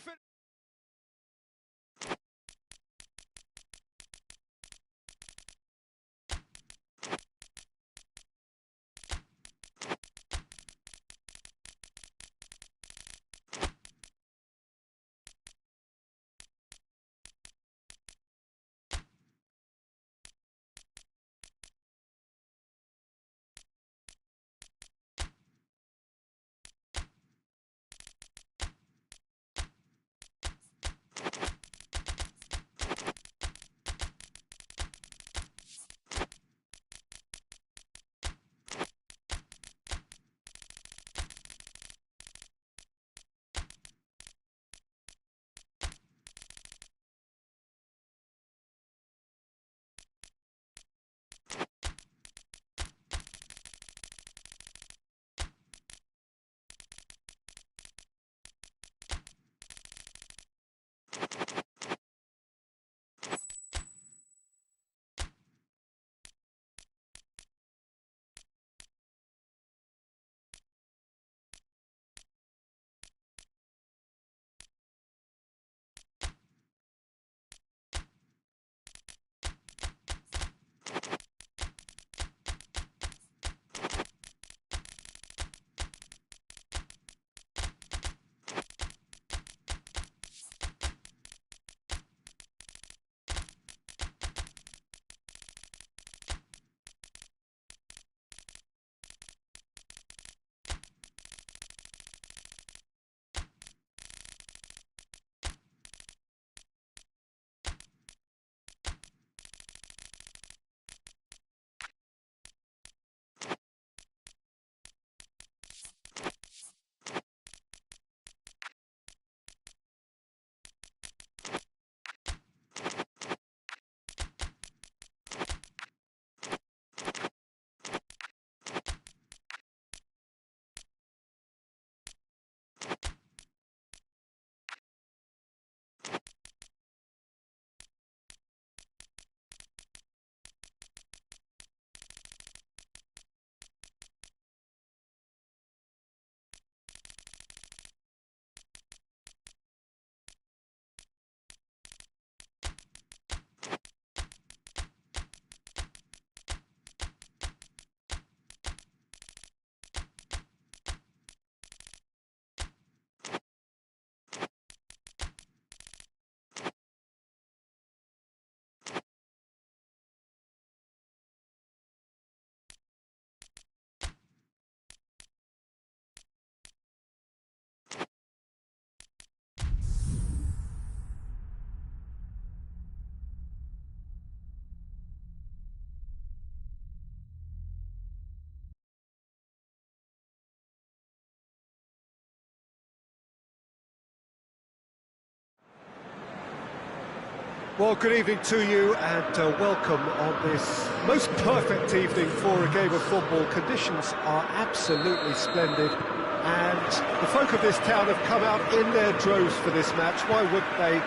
Well, good evening to you and welcome on this most perfect evening for a game of football. Conditions are absolutely splendid and the folk of this town have come out in their droves for this match. Why wouldn't they?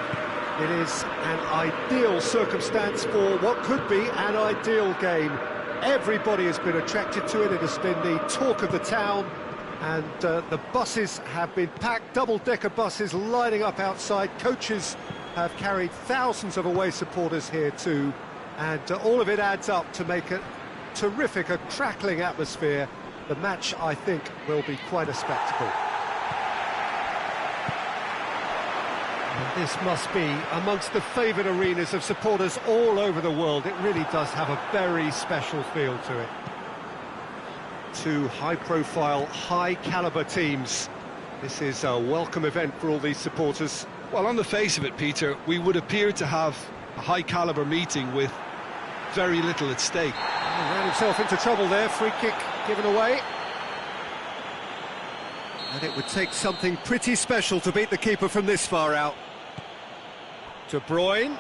It is an ideal circumstance for what could be an ideal game. Everybody has been attracted to it. It has been the talk of the town and the buses have been packed, double-decker buses lining up outside. Coaches have carried thousands of away supporters here too, and all of it adds up to make a terrific, a crackling atmosphere. The match, I think, will be quite a spectacle. And this must be amongst the favoured arenas of supporters all over the world. It really does have a very special feel to it. Two high-profile, high-calibre teams. This is a welcome event for all these supporters. Well, on the face of it, Peter, we would appear to have a high-caliber meeting with very little at stake. He ran himself into trouble there, free kick given away. And it would take something pretty special to beat the keeper from this far out. De Bruyne.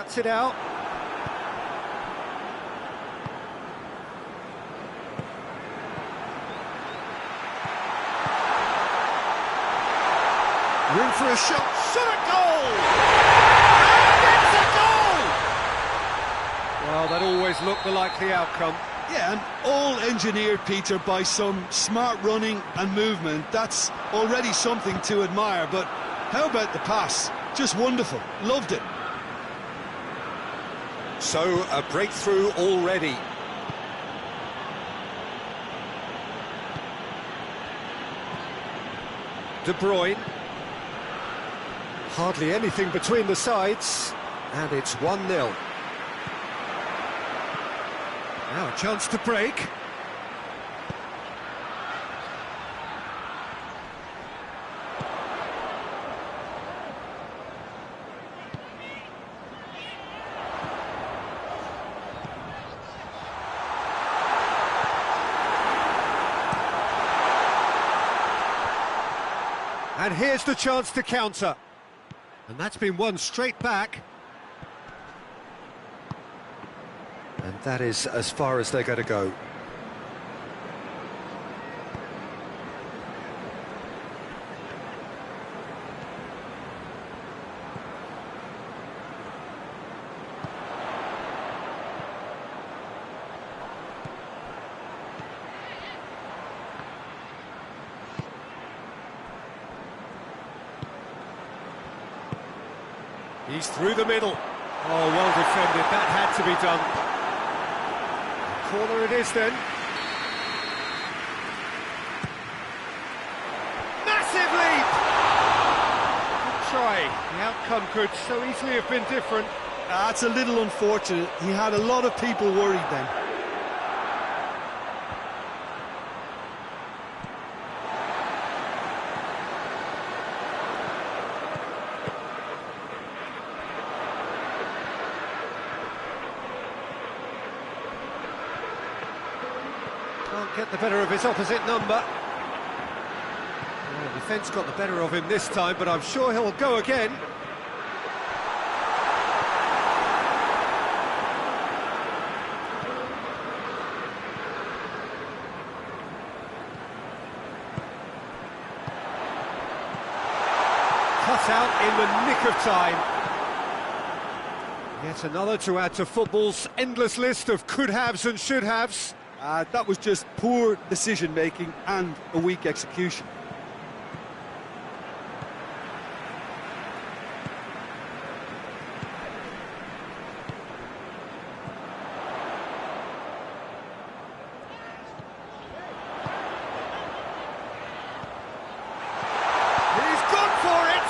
cuts it out. Room for a shot. Shot at goal! And it's a goal! Well, that always looked the likely outcome. Yeah, and all engineered, Peter, by some smart running and movement. That's already something to admire, but how about the pass? Just wonderful. Loved it. So, a breakthrough already. De Bruyne. Hardly anything between the sides, and it's 1-0. Now a chance to break. And here's the chance to counter. And that's been won straight back. And that is as far as they're going to go. He's through the middle. Oh, well defended. That had to be done. Corner it is then. Massive leap! Good try. The outcome could so easily have been different. That's a little unfortunate. He had a lot of people worried then. Can't get the better of his opposite number. Well, the defence got the better of him this time, but I'm sure he'll go again. Cut out in the nick of time. Yet another to add to football's endless list of could-haves and should-haves. That was just poor decision-making and a weak execution. He's gone for it!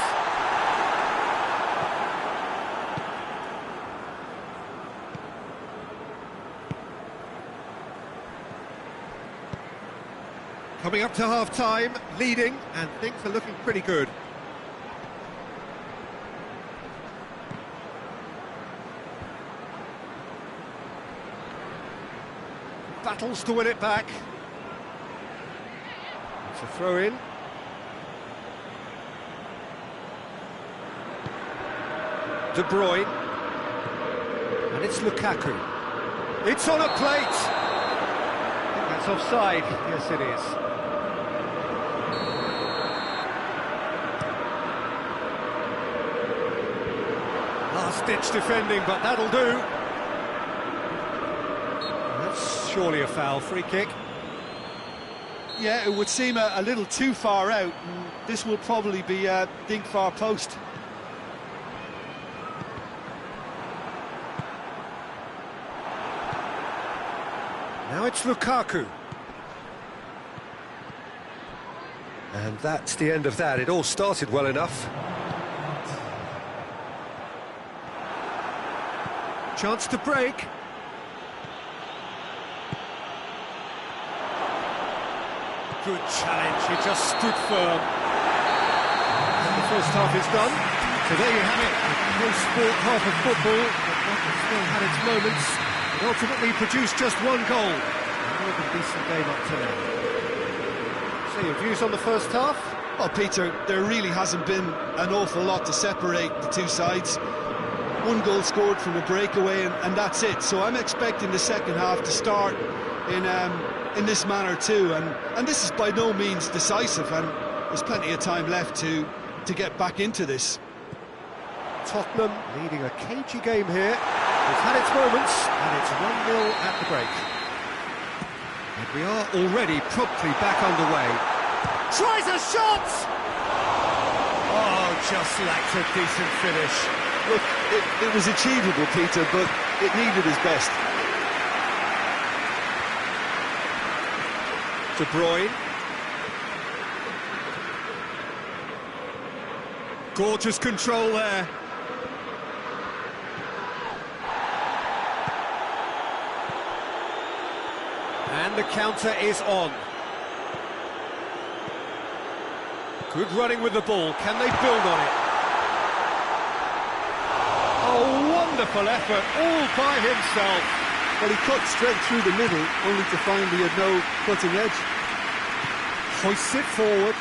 Coming up to half-time, leading, and things are looking pretty good. Battles to win it back. It's a throw-in. De Bruyne. And it's Lukaku. It's on a plate! I think that's offside. Yes, it is. Last-ditch defending, but that'll do. That's surely a foul. Free kick. Yeah, it would seem a little too far out, and this will probably be a dink far post. Now it's Lukaku. And that's the end of that. It all started well enough. Chance to break. Good challenge, he just stood firm. And the first half is done. So there you have it, the post-sport half of football, but one that still had its moments. It ultimately produced just one goal. Another decent game up to now. So your views on the first half? Well, Peter, there really hasn't been an awful lot to separate the two sides. one goal scored from a breakaway, and that's it. So I'm expecting the second half to start in this manner too, and this is by no means decisive, and there's plenty of time left to get back into this. Tottenham leading a cagey game here. It's had its moments, and it's 1-0 at the break. And we are already promptly back underway. Tries a shot! Oh, just lacked a decent finish. Look, it was achievable, Peter, but it needed his best. De Bruyne. Gorgeous control there. And the counter is on. Good running with the ball. Can they build on it? Oh, wonderful effort, all by himself. Well, he cut straight through the middle, only to find he had no cutting edge. Hoists it forward.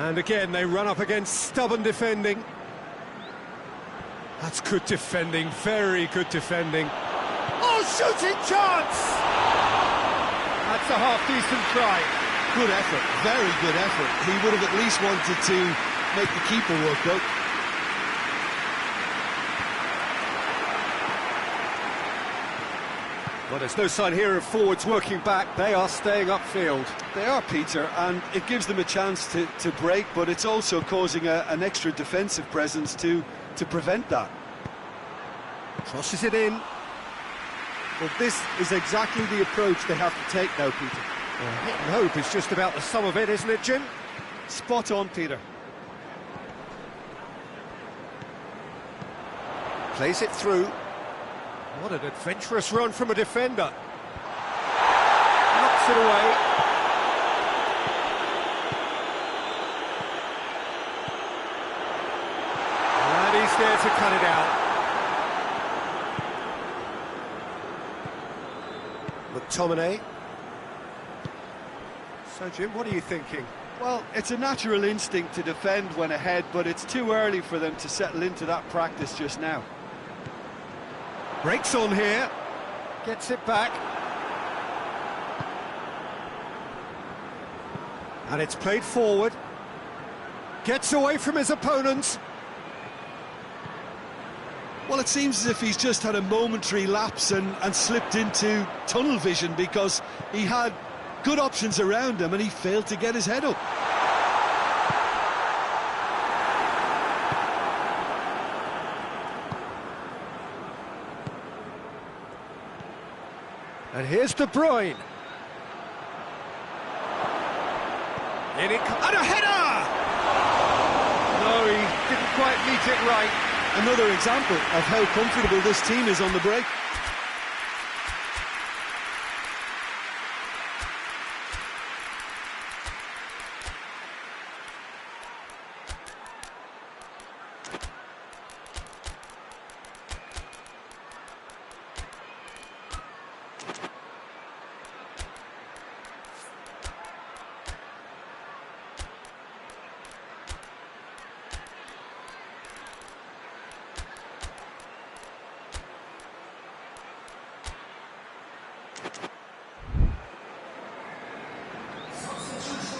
And again, they run up against stubborn defending. That's good defending, very good defending. Oh, shooting chance! That's a half-decent try. Good effort, very good effort. He would have at least wanted to make the keeper work out. Well, there's no sign here of forwards working back. They are staying upfield. They are, Peter, and it gives them a chance to break, but it's also causing an extra defensive presence to prevent that. Crosses it in. Well, this is exactly the approach they have to take now, Peter. Well, hit and hope is just about the sum of it, isn't it, Jim? Spot on, Peter. Plays it through. What an adventurous run from a defender. Knocks it away. And he's there to cut it out. McTominay. So, Jim, what are you thinking? Well, it's a natural instinct to defend when ahead, but it's too early for them to settle into that practice just now. Breaks on here. Gets it back. And it's played forward. Gets away from his opponents. Well, it seems as if he's just had a momentary lapse and slipped into tunnel vision, because he had good options around him and he failed to get his head up. And here's De Bruyne. In it and a header! No, he didn't quite meet it right. Another example of how comfortable this team is on the break.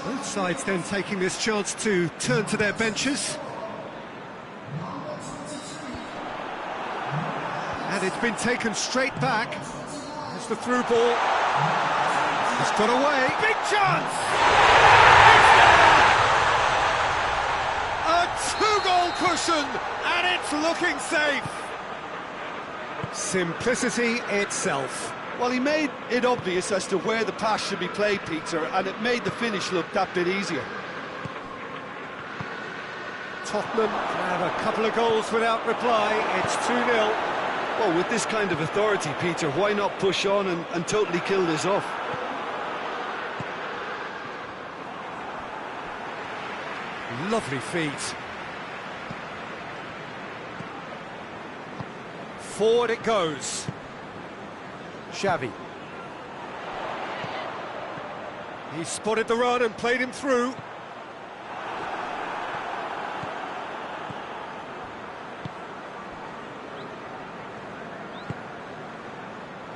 Both sides then taking this chance to turn to their benches. And it's been taken straight back. It's the through ball. It's got away. Big chance! A two-goal cushion, and it's looking safe. Simplicity itself. Well, he made it obvious as to where the pass should be played, Peter, and it made the finish look that bit easier. Tottenham have a couple of goals without reply. It's 2-0. Well, with this kind of authority, Peter, why not push on and totally kill this off? Lovely feet. Forward it goes. Xavi. He spotted the run and played him through.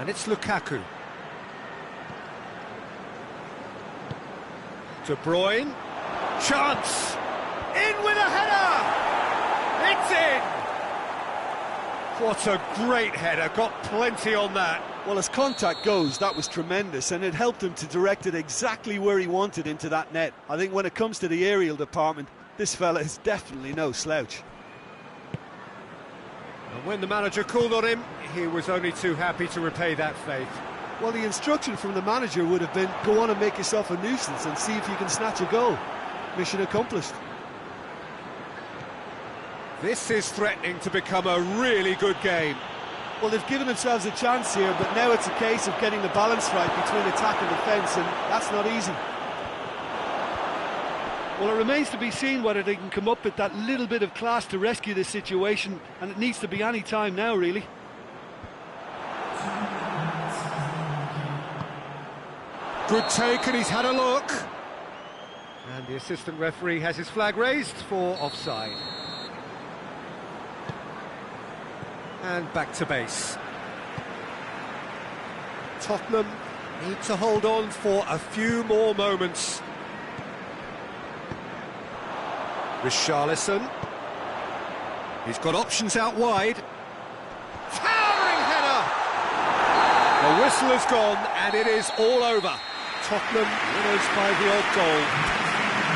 And it's Lukaku. De Bruyne. Chance! In with a header! It's in! What a great header, got plenty on that. Well, as contact goes, that was tremendous, and it helped him to direct it exactly where he wanted into that net. I think when it comes to the aerial department, this fella is definitely no slouch. And when the manager called on him, he was only too happy to repay that faith. Well, the instruction from the manager would have been, go on and make yourself a nuisance and see if you can snatch a goal. Mission accomplished. This is threatening to become a really good game. Well, they've given themselves a chance here, but now it's a case of getting the balance right between attack and defence, and that's not easy. Well, it remains to be seen whether they can come up with that little bit of class to rescue this situation, and it needs to be any time now, really. Good take, and he's had a look. And the assistant referee has his flag raised for offside. And back to base. Tottenham need to hold on for a few more moments. Richarlison. He's got options out wide. Towering header! The whistle has gone and it is all over. Tottenham winners by the odd goal.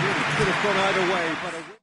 Really could have gone either way, but a...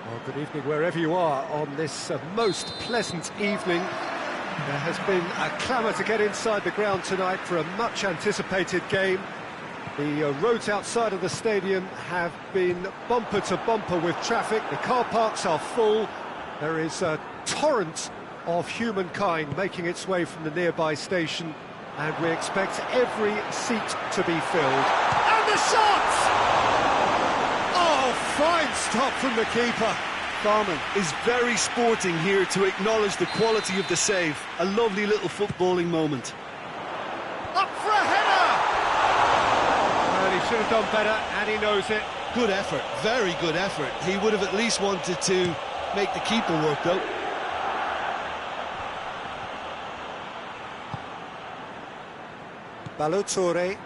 Well, good evening wherever you are on this most pleasant evening. There has been a clamour to get inside the ground tonight for a much-anticipated game. The roads outside of the stadium have been bumper to bumper with traffic. The car parks are full. There is a torrent of humankind making its way from the nearby station, and we expect every seat to be filled. And the shot! Oh, fine stop from the keeper. Farman is very sporting here to acknowledge the quality of the save. A lovely little footballing moment. Up for a header! Well, he should have done better, and he knows it. Good effort, very good effort. He would have at least wanted to make the keeper work, though. Balotore.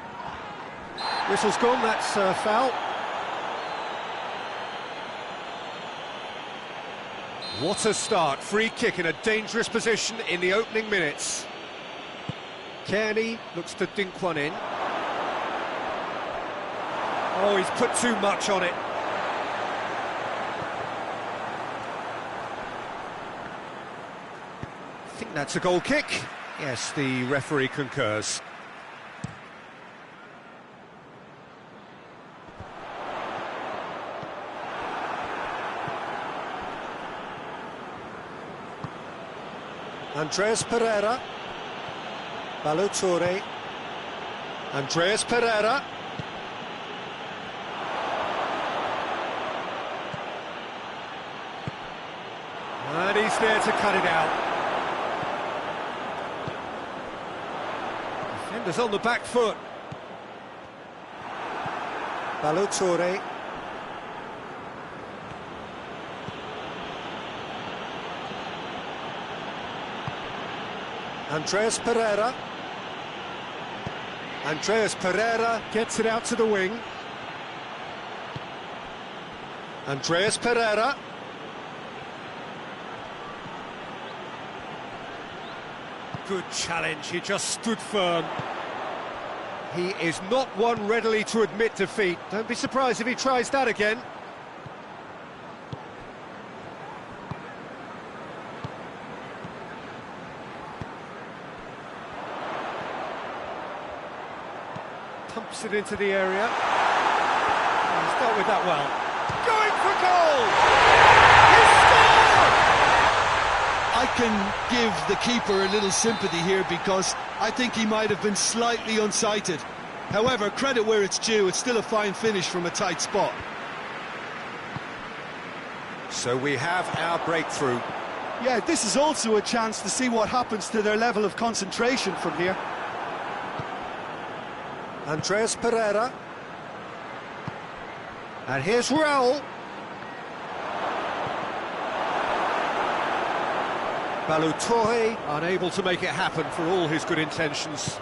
Whistle's gone, that's foul. What a start, free kick in a dangerous position in the opening minutes. Kearney looks to dink one in. Oh, he's put too much on it. I think that's a goal kick. Yes, the referee concurs. Andreas Pereira. Balotore. Andreas Pereira. And he's there to cut it out. Defenders on the back foot. Balotore. Andreas Pereira. Andreas Pereira gets it out to the wing. Andreas Pereira. Good challenge, he just stood firm. He is not one readily to admit defeat. Don't be surprised if he tries that again. Pumps it into the area. He's dealt with that well. Going for goal! He scored! I can give the keeper a little sympathy here because I think he might have been slightly unsighted. However, credit where it's due, it's still a fine finish from a tight spot. So we have our breakthrough. Yeah, this is also a chance to see what happens to their level of concentration from here. Andreas Pereira. And here's Raul. Balotore unable to make it happen for all his good intentions.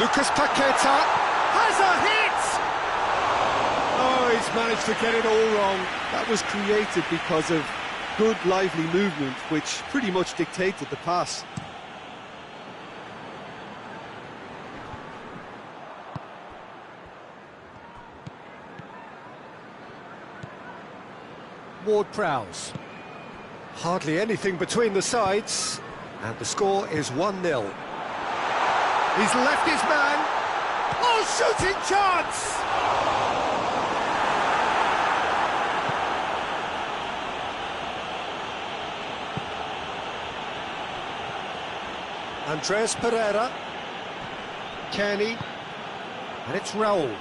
Lucas Paqueta has a hit! Oh, he's managed to get it all wrong. That was created because of good, lively movement, which pretty much dictated the pass. Ward-Prowse. Hardly anything between the sides, and the score is 1-0. He's left his man. Oh, shooting chance! Andreas Pereira. Kearney. And it's Raul.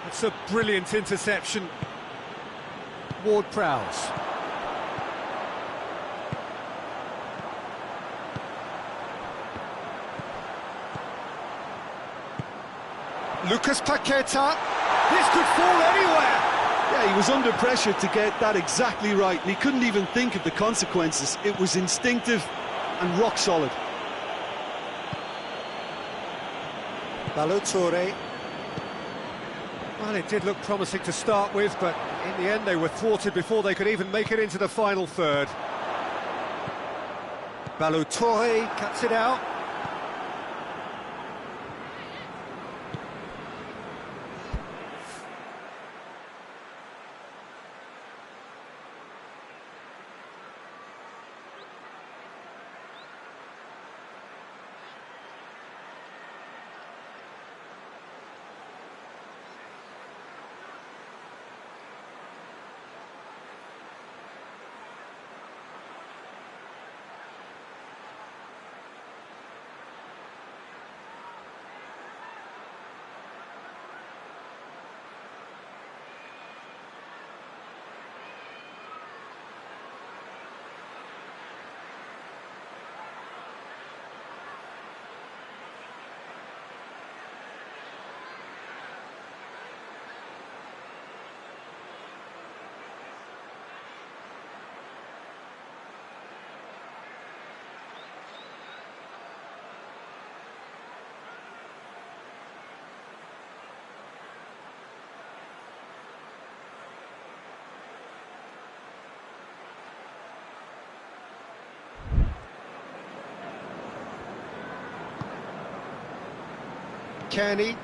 That's a brilliant interception. Ward-Prowse. Lucas Paqueta. This could fall anywhere. Yeah, he was under pressure to get that exactly right, and he couldn't even think of the consequences. It was instinctive and rock solid. Balotore. Well, it did look promising to start with, but in the end they were thwarted before they could even make it into the final third. Balotore cuts it out. Kenny.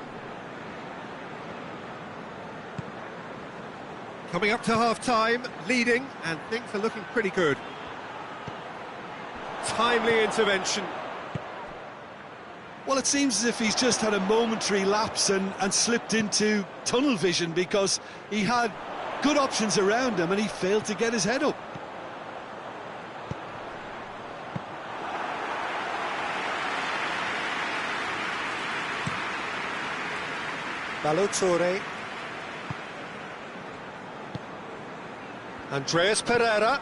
Coming up to half-time, leading, and things are looking pretty good. Timely intervention. Well, it seems as if he's just had a momentary lapse and slipped into tunnel vision, because he had good options around him and he failed to get his head up. Balotore. Andreas Pereira.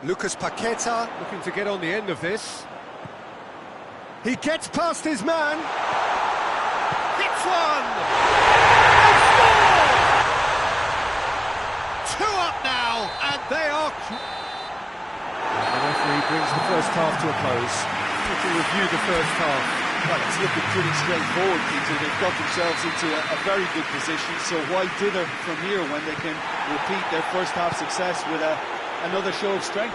Lucas Paqueta looking to get on the end of this. He gets past his man. Hits one! They score! 2 up now, and they are... The referee brings the first half to a close. To review the first half. Well, it's looking pretty straightforward, Peter. They've got themselves into a very good position, so why dither from here when they can repeat their first half success with another show of strength?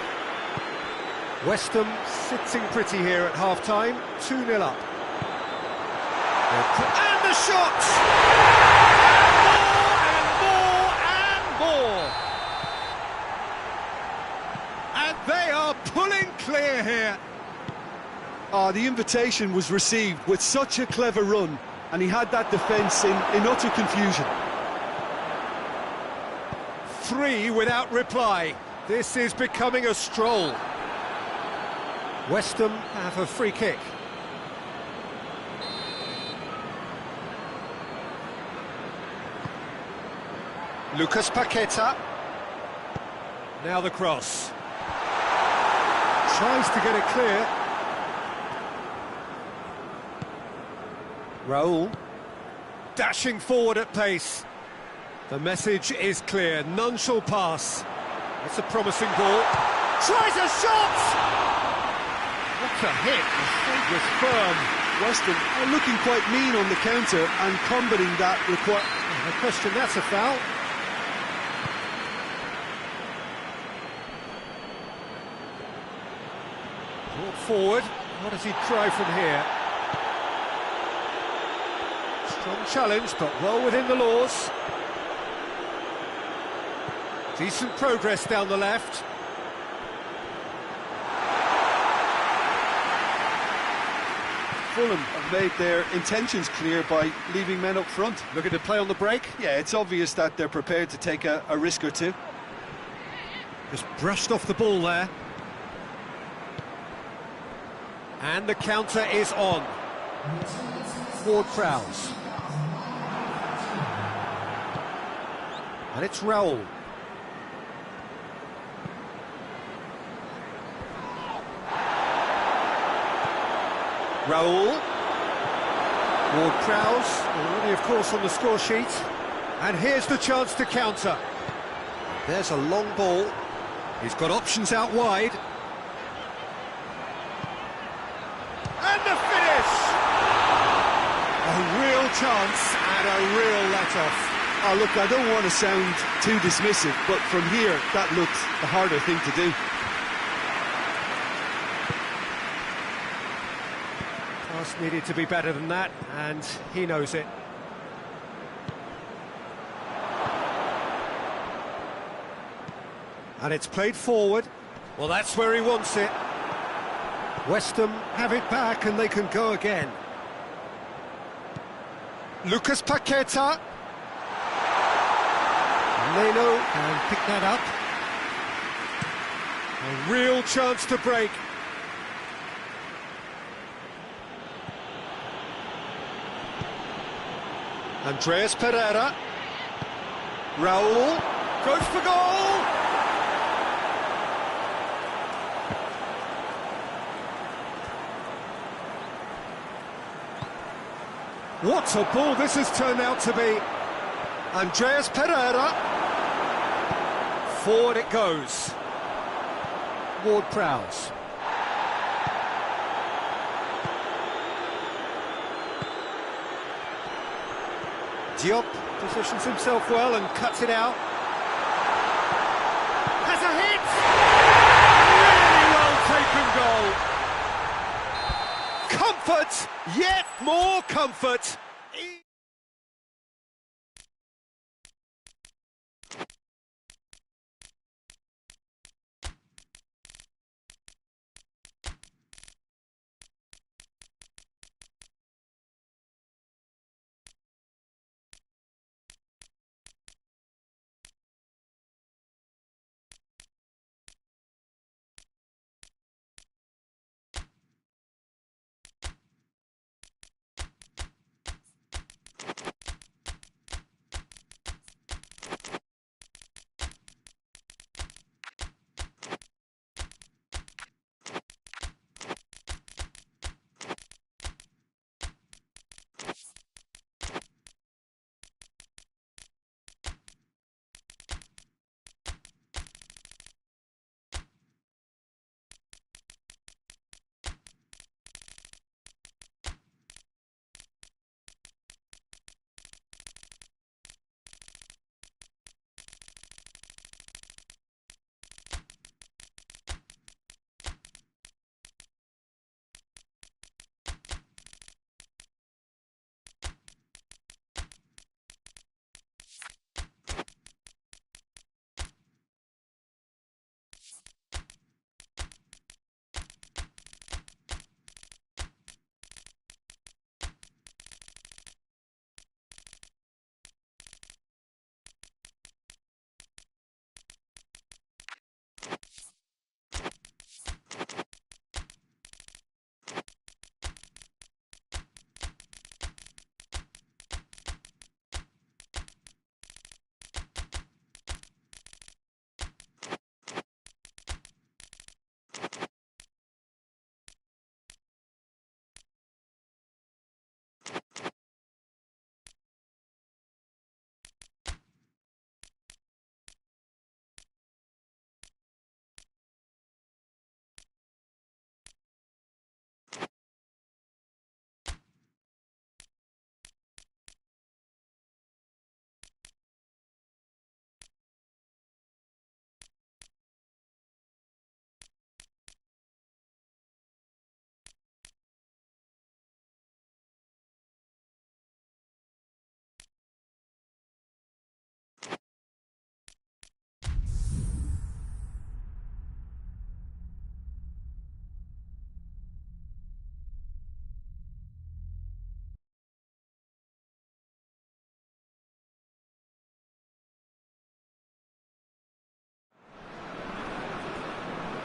West Ham sitting pretty here at half-time, 2-0 up. And the shots! And more, and more, and more! And they are pulling clear here. The invitation was received with such a clever run, and he had that defence in utter confusion. 3 without reply. This is becoming a stroll. West Ham have a free kick. Lucas Paqueta. Now the cross. Tries to get it clear. Raul. Dashing forward at pace. The message is clear. None shall pass. It's a promising ball. Tries a shot! What a hit. The save was firm. West Ham are looking quite mean on the counter and combating that require... No question, that's a foul. Brought forward. What does he try from here? Strong challenge, but well within the laws. Decent progress down the left. Fulham have made their intentions clear by leaving men up front. Looking to play on the break. Yeah, it's obvious that they're prepared to take a risk or two. Just brushed off the ball there. And the counter is on. Ward-Prowse. And it's Raul. Raul. Ward-Prowse, already of course on the score sheet. And here's the chance to counter. There's a long ball. He's got options out wide. And the finish! A real chance and a real let-off. Oh, look, I don't want to sound too dismissive, but from here, that looked the harder thing to do. Pass needed to be better than that, and he knows it. And it's played forward. Well, that's where he wants it. West Ham have it back, and they can go again. Lucas Paqueta. Leno can pick that up. A real chance to break. Andreas Pereira. Raul goes for goal. What a ball this has turned out to be. Andreas Pereira. Forward it goes. Ward-Prowse. Diop positions himself well and cuts it out. Has a hit! Comfort! Yet more comfort!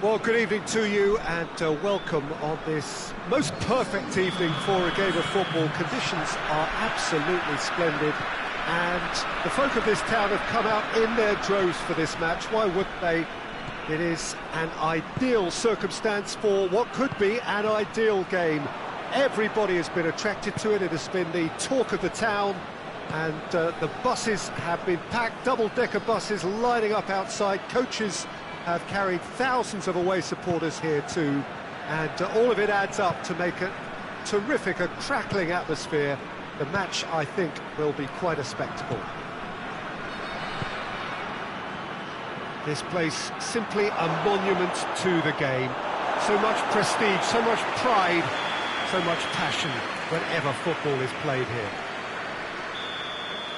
Well, good evening to you and welcome on this most perfect evening for a game of football. Conditions are absolutely splendid and the folk of this town have come out in their droves for this match. Why wouldn't they? It is an ideal circumstance for what could be an ideal game. Everybody has been attracted to it. It has been the talk of the town and the buses have been packed, double-decker buses lining up outside. Coaches have carried thousands of away supporters here too, and all of it adds up to make a terrific, a crackling atmosphere. The match, I think, will be quite a spectacle. This place simply a monument to the game. So much prestige, so much pride, so much passion whenever football is played here.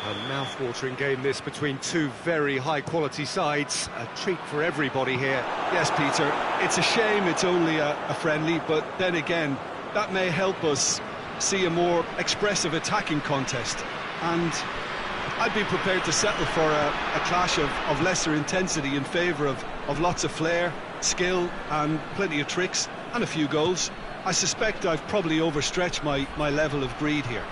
A mouth-watering game this between two very high-quality sides. A treat for everybody here. Yes, Peter, it's a shame it's only a friendly, but then again, that may help us see a more expressive attacking contest. And I'd be prepared to settle for a clash of lesser intensity in favour of lots of flair, skill and plenty of tricks and a few goals. I suspect I've probably overstretched my level of greed here.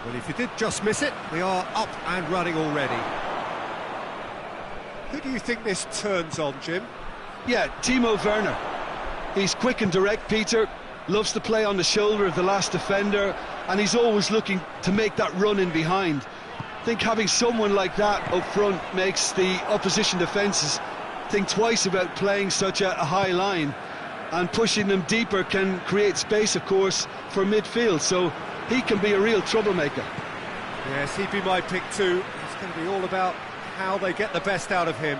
Well, if you did just miss it, we are up and running already. Who do you think this turns on, Jim? Yeah, Timo Werner. He's quick and direct, Peter, loves to play on the shoulder of the last defender, and he's always looking to make that run in behind. I think having someone like that up front makes the opposition defences think twice about playing such a high line, and pushing them deeper can create space, of course, for midfield, so he can be a real troublemaker. Yes, he'd be my pick too. It's going to be all about how they get the best out of him.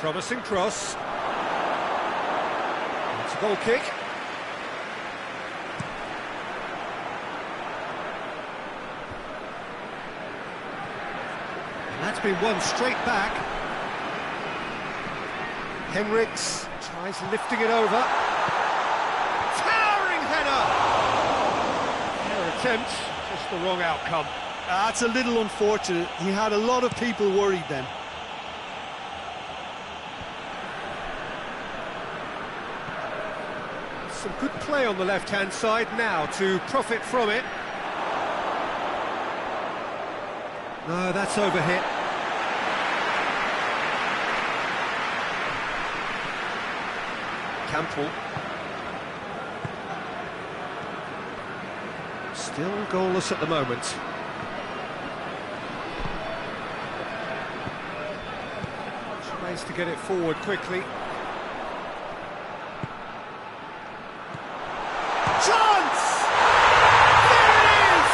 Promising cross. Goal kick. And that's been won straight back. Henriks tries lifting it over. Towering header! Their attempt, just the wrong outcome. That's a little unfortunate. He had a lot of people worried then. Some good play on the left-hand side now to profit from it. No, that's overhit. Campbell. Still goalless at the moment. Tries to get it forward quickly. Chance! There it is!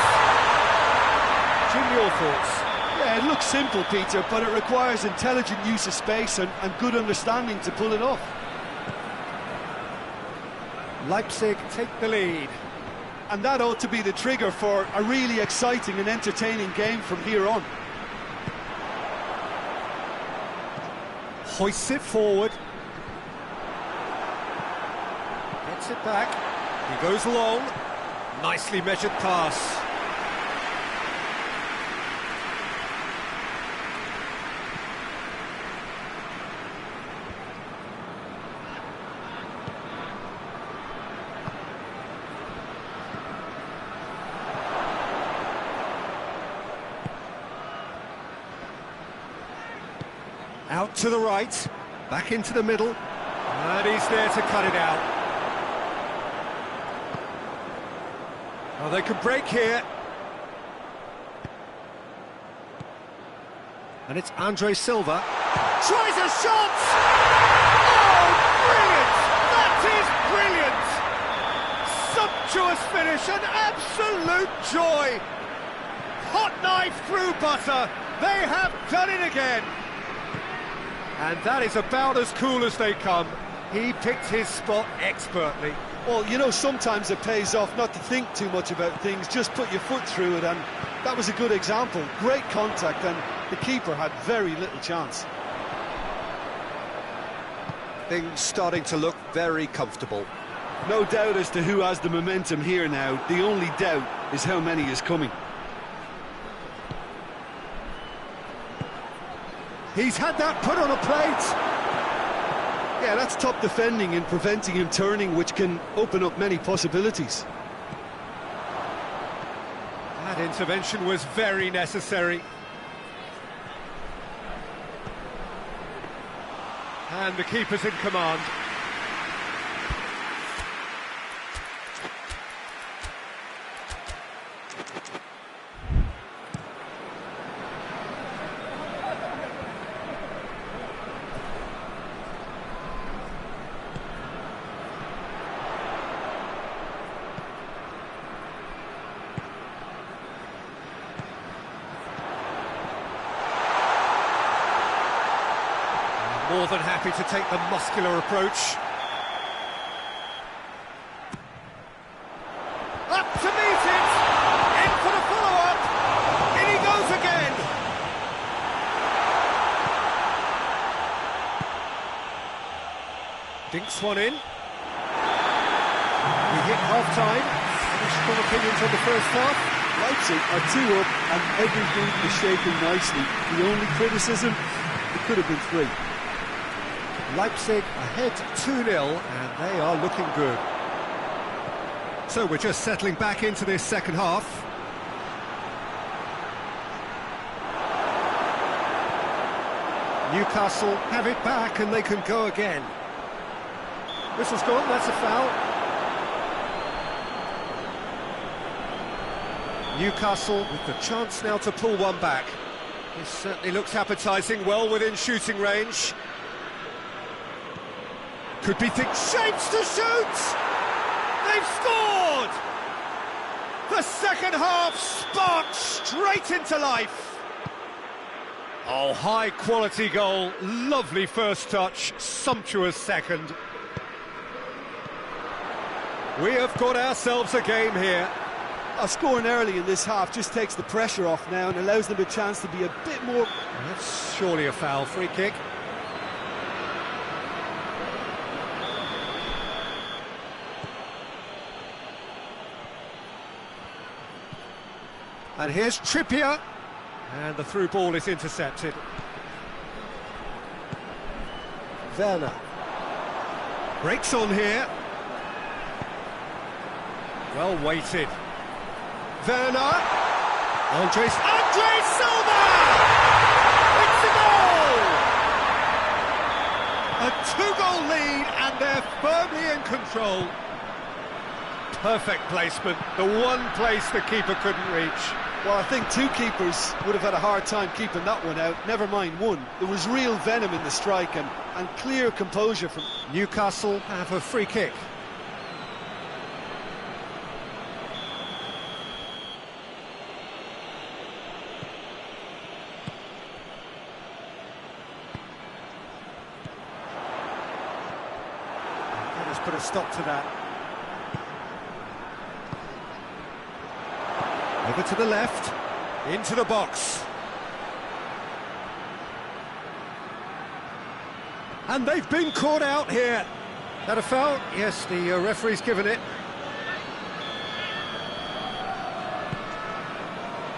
Jim, your thoughts? Yeah, it looks simple, Peter, but it requires intelligent use of space and good understanding to pull it off. Leipzig take the lead. And that ought to be the trigger for a really exciting and entertaining game from here on. Hoists it forward. Gets it back. He goes long. Nicely measured pass. Out to the right, back into the middle, and he's there to cut it out. Oh, they could break here. And it's Andre Silva. Tries a shot! Oh, brilliant! That is brilliant! Sumptuous finish, an absolute joy! Hot knife through butter, they have done it again! And that is about as cool as they come. He picked his spot expertly. Well, you know, sometimes it pays off not to think too much about things, just put your foot through it, and that was a good example. Great contact, and the keeper had very little chance. Things starting to look very comfortable. No doubt as to who has the momentum here now. The only doubt is how many is coming. He's had that put on a plate. Yeah, that's top defending and preventing him turning, which can open up many possibilities. That intervention was very necessary. And the keeper's in command. More than happy to take the muscular approach. Up to meet it! In for the follow-up! In he goes again! Dinks one in. We hit half-time. Any strong opinions on the first half? Leipzig are 2 up and everything is shaping nicely. The only criticism, it could have been 3. Leipzig ahead 2-0, and they are looking good. So we're just settling back into this second half. Newcastle have it back, and they can go again. Whistle's gone, that's a foul. Newcastle with the chance now to pull one back. This certainly looks appetising, well within shooting range. Could be thick shapes to shoot! They've scored! The second half sparked straight into life. Oh, high quality goal, lovely first touch, sumptuous second. We have got ourselves a game here. Scoring early in this half just takes the pressure off now and allows them a chance to be a bit more... That's surely a foul. Free kick. And here's Trippier. And the through ball is intercepted. Werner. Breaks on here. Well weighted. Werner. Andre Silva! It's a goal! A two-goal lead and they're firmly in control. Perfect placement, the one place the keeper couldn't reach. Well, I think two keepers would have had a hard time keeping that one out, never mind one. There was real venom in the strike and clear composure from... Newcastle have a free kick. Let's put a stop to that. Over to the left, into the box. And they've been caught out here. That a foul? Yes, the referee's given it.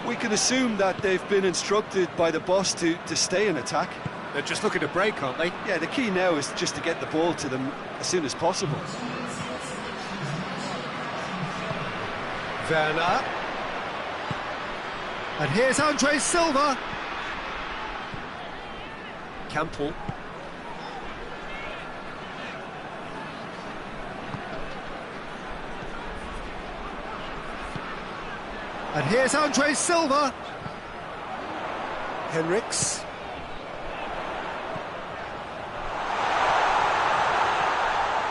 We can assume that they've been instructed by the boss to stay in attack. They're just looking to break, aren't they? Yeah, the key now is just to get the ball to them as soon as possible. Werner. And here's Andre Silva. Campbell. And here's Andre Silva. Henriks.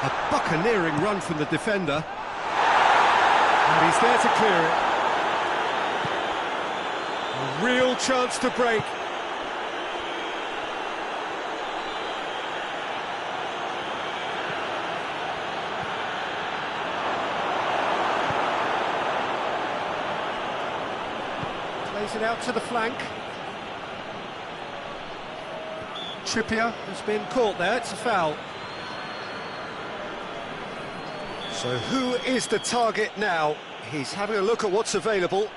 A buccaneering run from the defender. And he's there to clear it. A real chance to break. Plays it out to the flank. Trippier has been caught there, it's a foul. So who is the target now? He's having a look at what's available.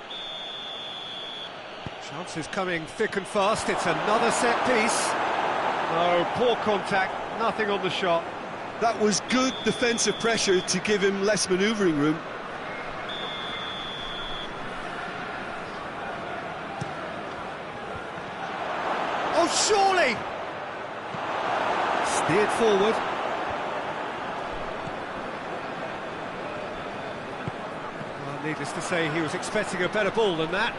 Chances coming thick and fast, it's another set piece. Oh, poor contact, nothing on the shot. That was good defensive pressure to give him less manoeuvring room. Oh, surely! Steered forward. Well, needless to say, he was expecting a better ball than that.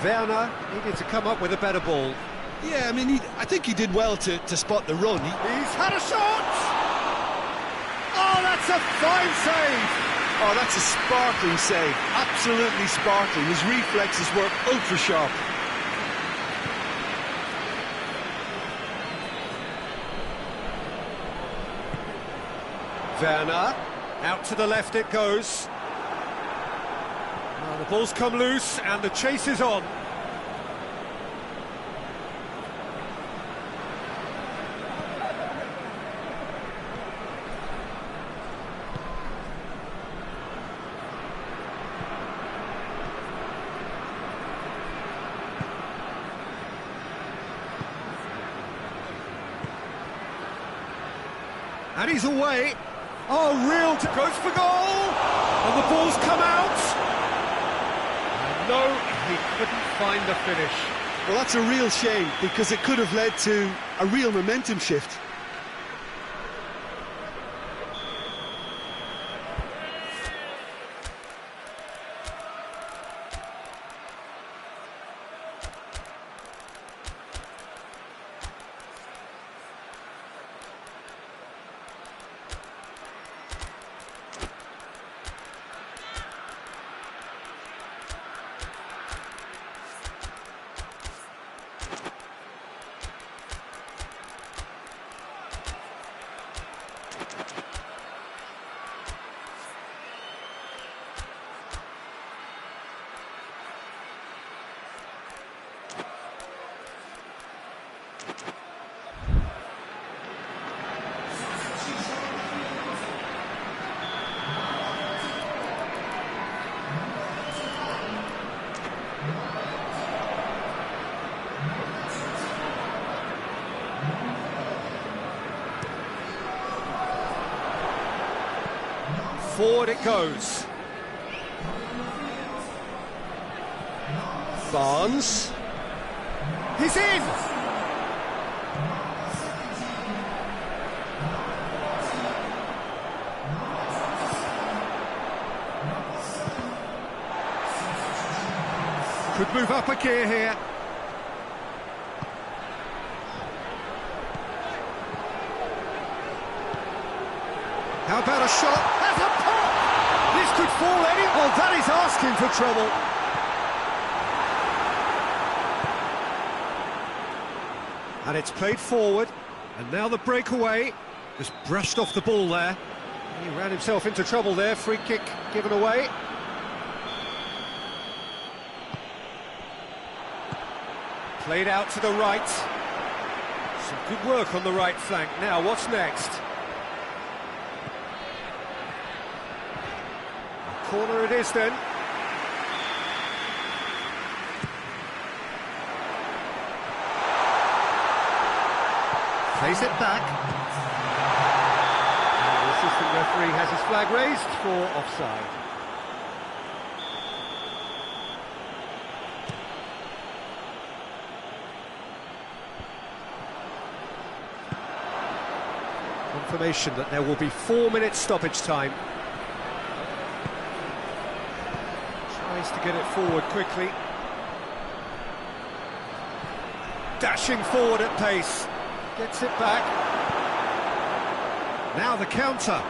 Werner needed to come up with a better ball. Yeah, I mean, I think he did well to spot the run. He's had a shot! Oh, that's a fine save! Oh, that's a sparkling save. Absolutely sparkling. His reflexes were ultra sharp. Werner, out to the left it goes. Well, the ball's come loose and the chase is on. And he's away. Oh, real goes for goal! And the ball's come out! And no, he couldn't find the finish. Well, that's a real shame, because it could have led to a real momentum shift. Forward it goes. Barnes. He's in! Could move up a gear here. How about a shot? That's a pop! This could fall any... Oh, that is asking for trouble. And it's played forward, and now the breakaway. Just brushed off the ball there. He ran himself into trouble there, free kick given away. Played out to the right. Some good work on the right flank. Now, what's next? Corner it is then. Plays it back. And the assistant referee has his flag raised for offside. Confirmation that there will be 4 minutes stoppage time. Tries to get it forward quickly. Dashing forward at pace. Gets it back. Now the counter.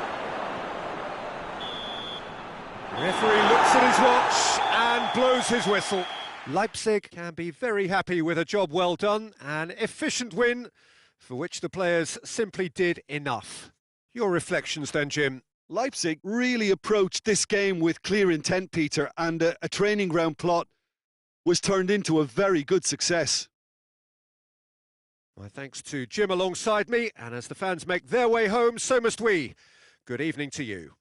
The referee looks at his watch and blows his whistle. Leipzig can be very happy with a job well done, an efficient win for which the players simply did enough. Your reflections then, Jim? Leipzig really approached this game with clear intent, Peter, and a training ground plot was turned into a very good success. My thanks to Jim alongside me, and as the fans make their way home, so must we. Good evening to you.